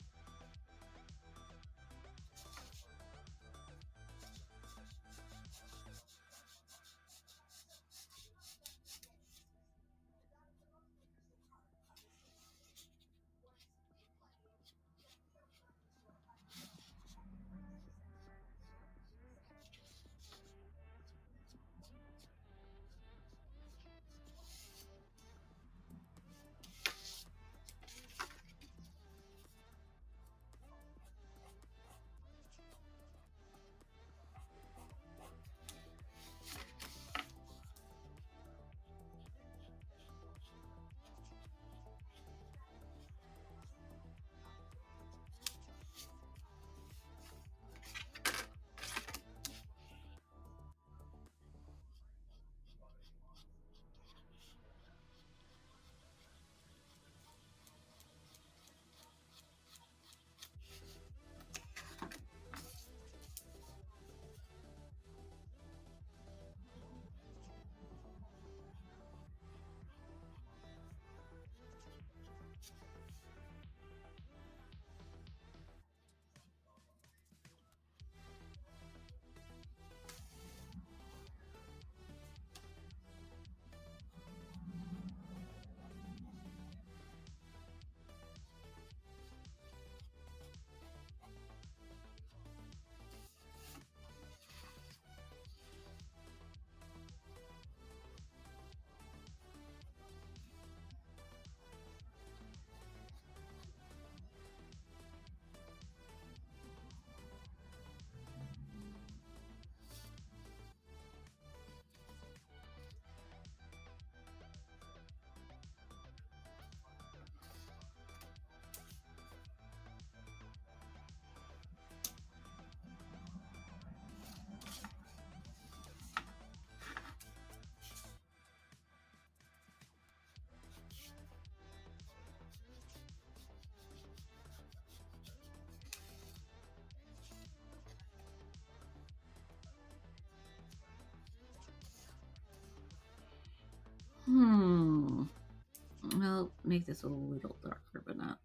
make this a little darker, but not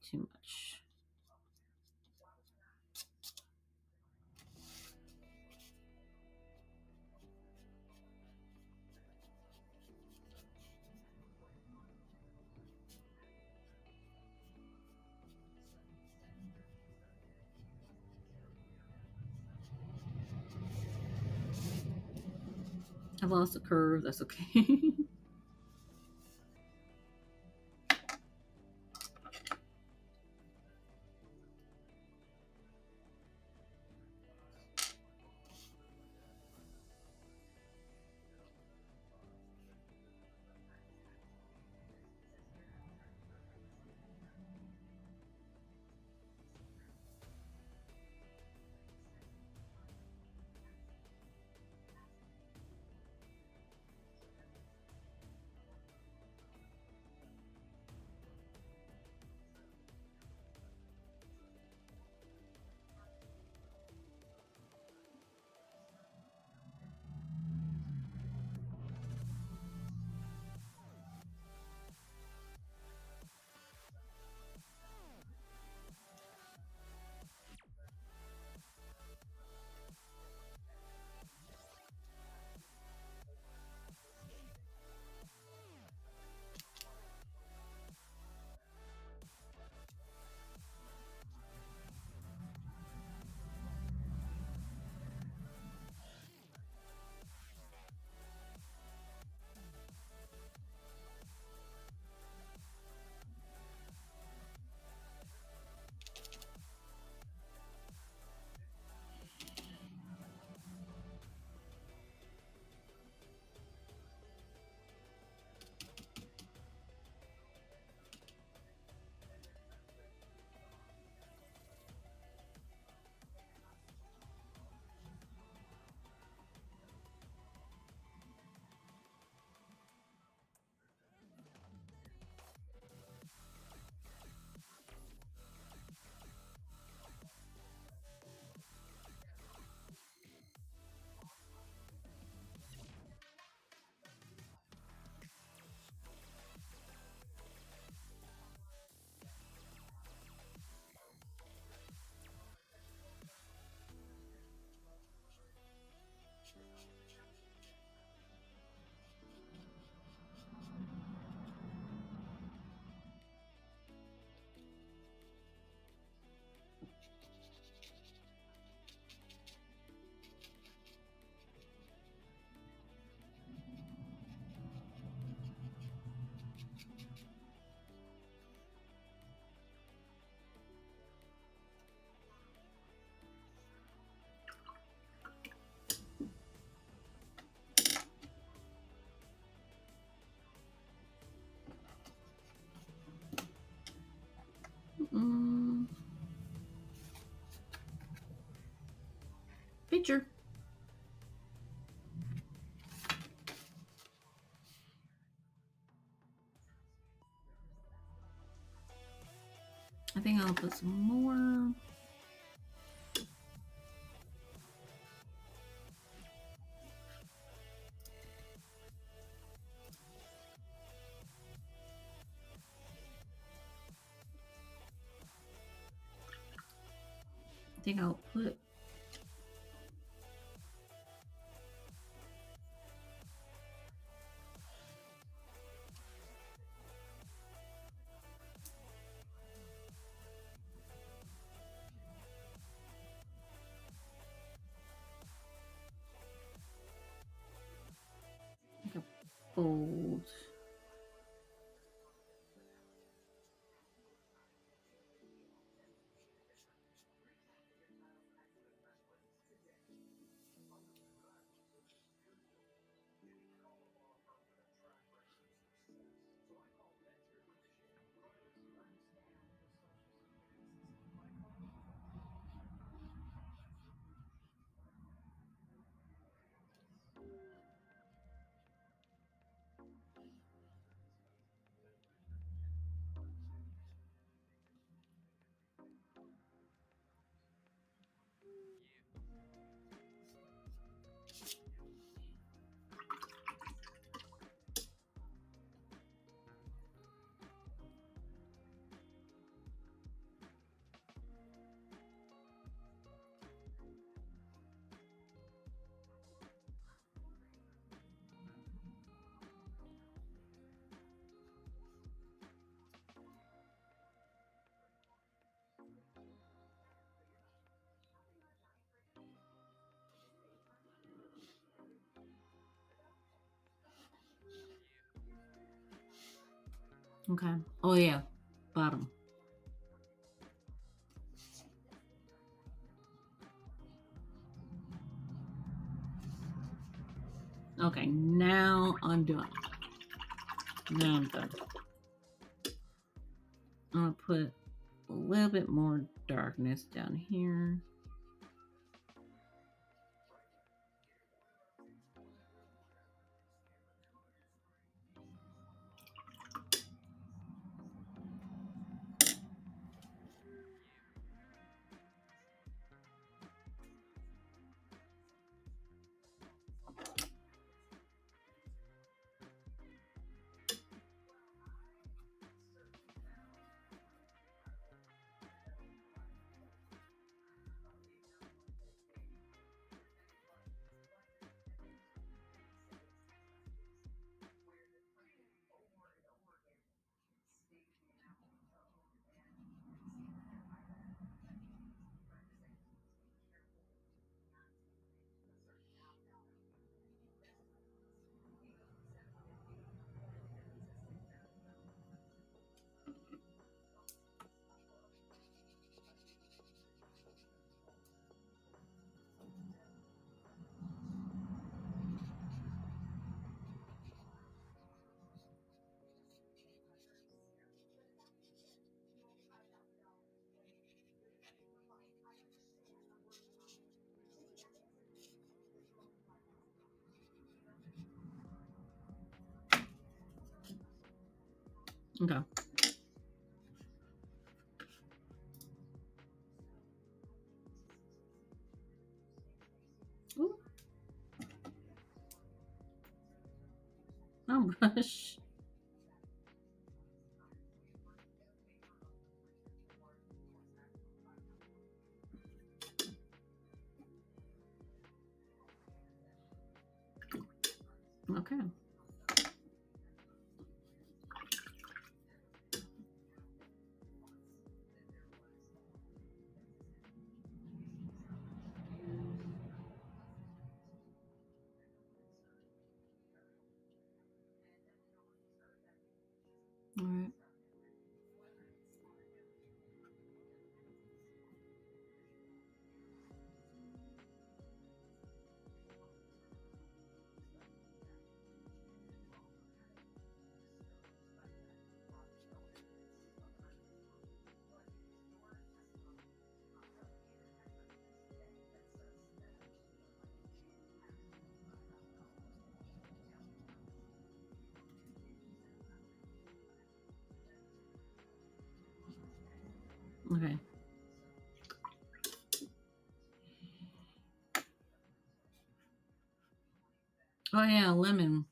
too much. I've lost the curve. That's okay. Mm. Picture. I think I'll put some more. I think I'll put like a bold. Okay. Oh yeah, bottom. Okay, now I'm done. Now I'm done. I'm gonna put a little bit more darkness down here. Okay. Ooh, no brush. Okay. All right. Okay. Oh yeah, lemon.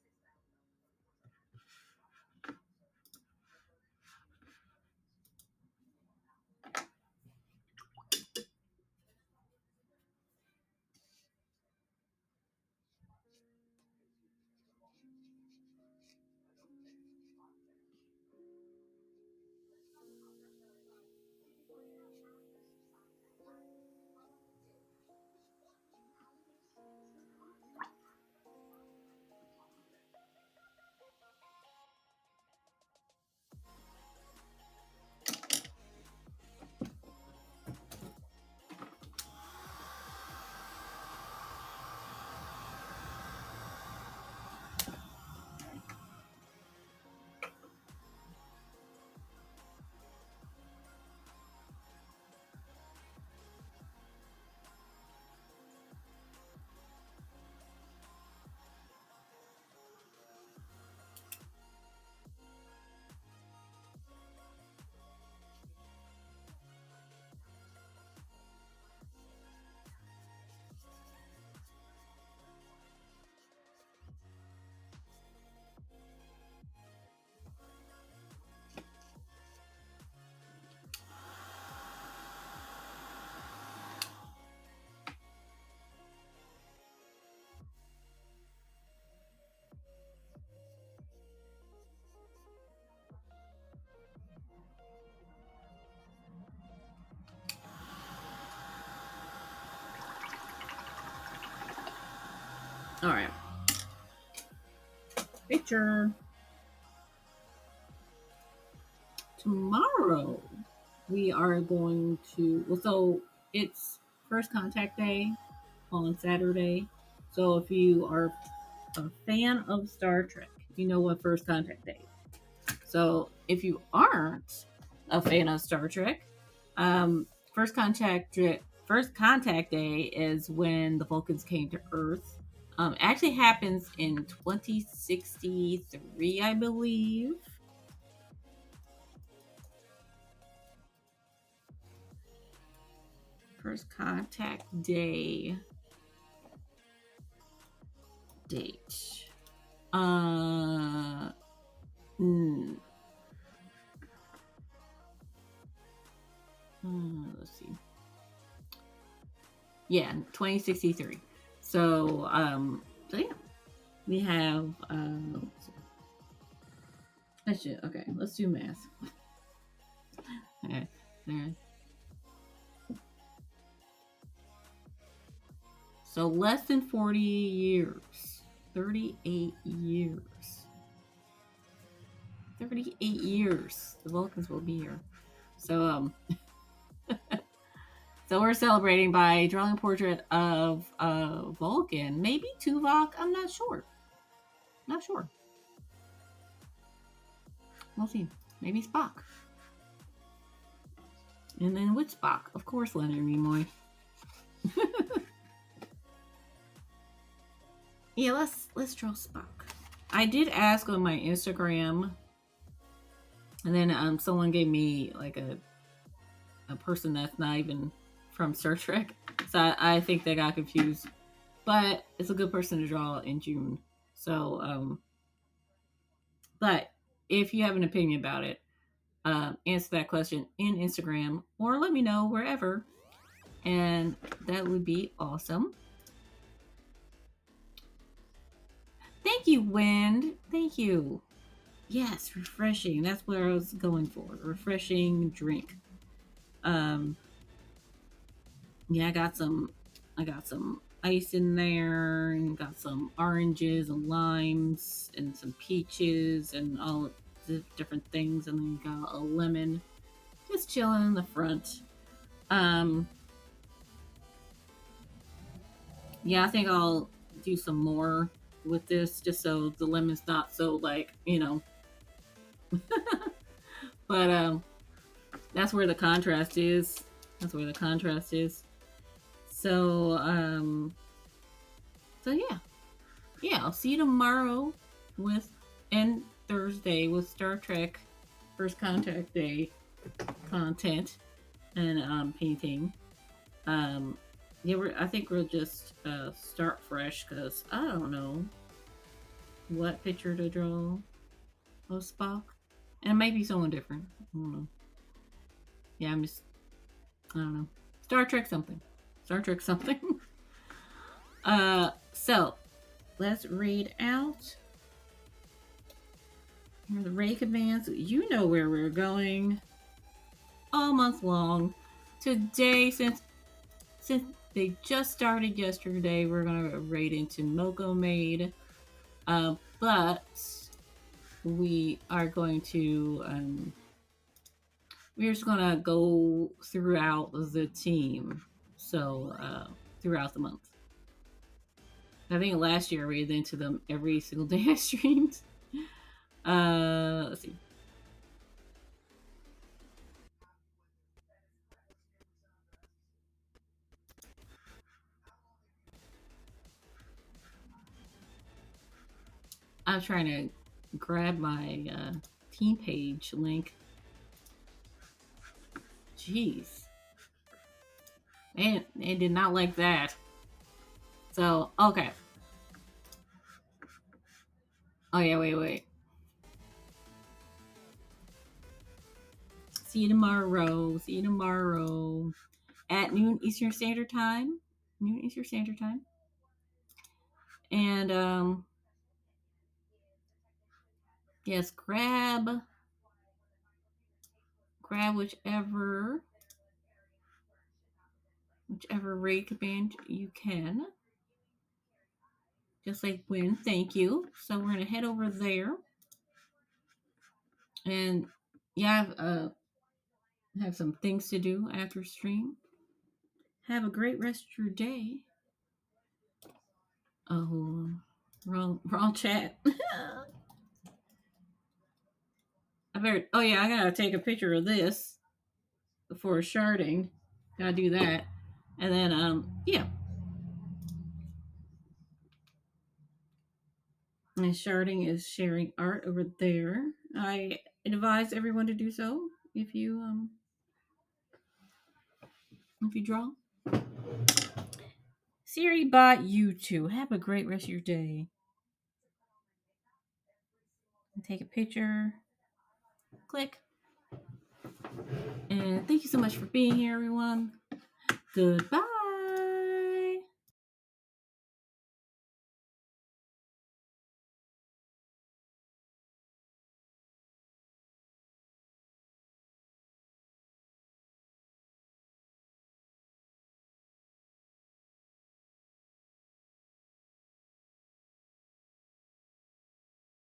All right. Picture. tomorrow we are going to, well, so it's first contact day on Saturday. So if you are a fan of Star Trek, you know what first contact day is. So if you aren't a fan of Star Trek, um, first contact first contact day is when the Vulcans came to Earth. Actually happens in 2063, I believe. First contact day date. Uh, mm, let's see. Yeah, 2063. So yeah, we have. Okay. Let's do math. Okay. All right. So less than 40 years. 38 years. 38 years. The Vulcans will be here. So so we're celebrating by drawing a portrait of Vulcan, maybe Tuvok. I'm not sure. Not sure. We'll see. Maybe Spock. And then with Spock, of course, Leonard Nimoy. Yeah, let's draw Spock. I did ask on my Instagram, and then someone gave me like a person that's not even from Star Trek, so I think they got confused. But it's a good person to draw in June. So but if you have an opinion about it, answer that question in Instagram or let me know wherever, and that would be awesome. Thank you, Wind. Thank you. Yes, refreshing. That's what I was going for. Refreshing drink. Um, yeah, I got some ice in there, and got some oranges and limes, and some peaches, and all the different things, and then got a lemon, just chilling in the front. Um, yeah, I think I'll do some more with this, just so the lemon's not so like but that's where the contrast is. That's where the contrast is. So so yeah, I'll see you tomorrow with and Thursday with Star Trek First Contact Day content and painting. Um, yeah, I think we'll just start fresh because I don't know what picture to draw of Spock, and maybe someone different. I don't know. Yeah, I don't know. Star Trek something. Star Trek something. So let's read out here the Ray commands. You know where we're going all month long. Today, since they just started yesterday, we're gonna raid into Moco Maid. But we are going to we're just gonna go throughout the team. So throughout the month. I think last year I raided into them every single day I streamed. Let's see. I'm trying to grab my team page link. Jeez. They did not like that. So, okay. Oh, yeah, wait. See you tomorrow. See you tomorrow. At noon Eastern Standard Time. Noon Eastern Standard Time. And, yes, grab whichever raid command you can. Just like Win, thank you. So we're gonna head over there, and yeah, have some things to do after stream. Have a great rest of your day. Oh, wrong chat. I better. Oh yeah, I gotta take a picture of this before sharding. Gotta do that, and then yeah. And sharding is sharing art over there. I advise everyone to do so if you draw. Siri bought you too. Have a great rest of your day. Take a picture. Click. And thank you so much for being here, everyone. Goodbye.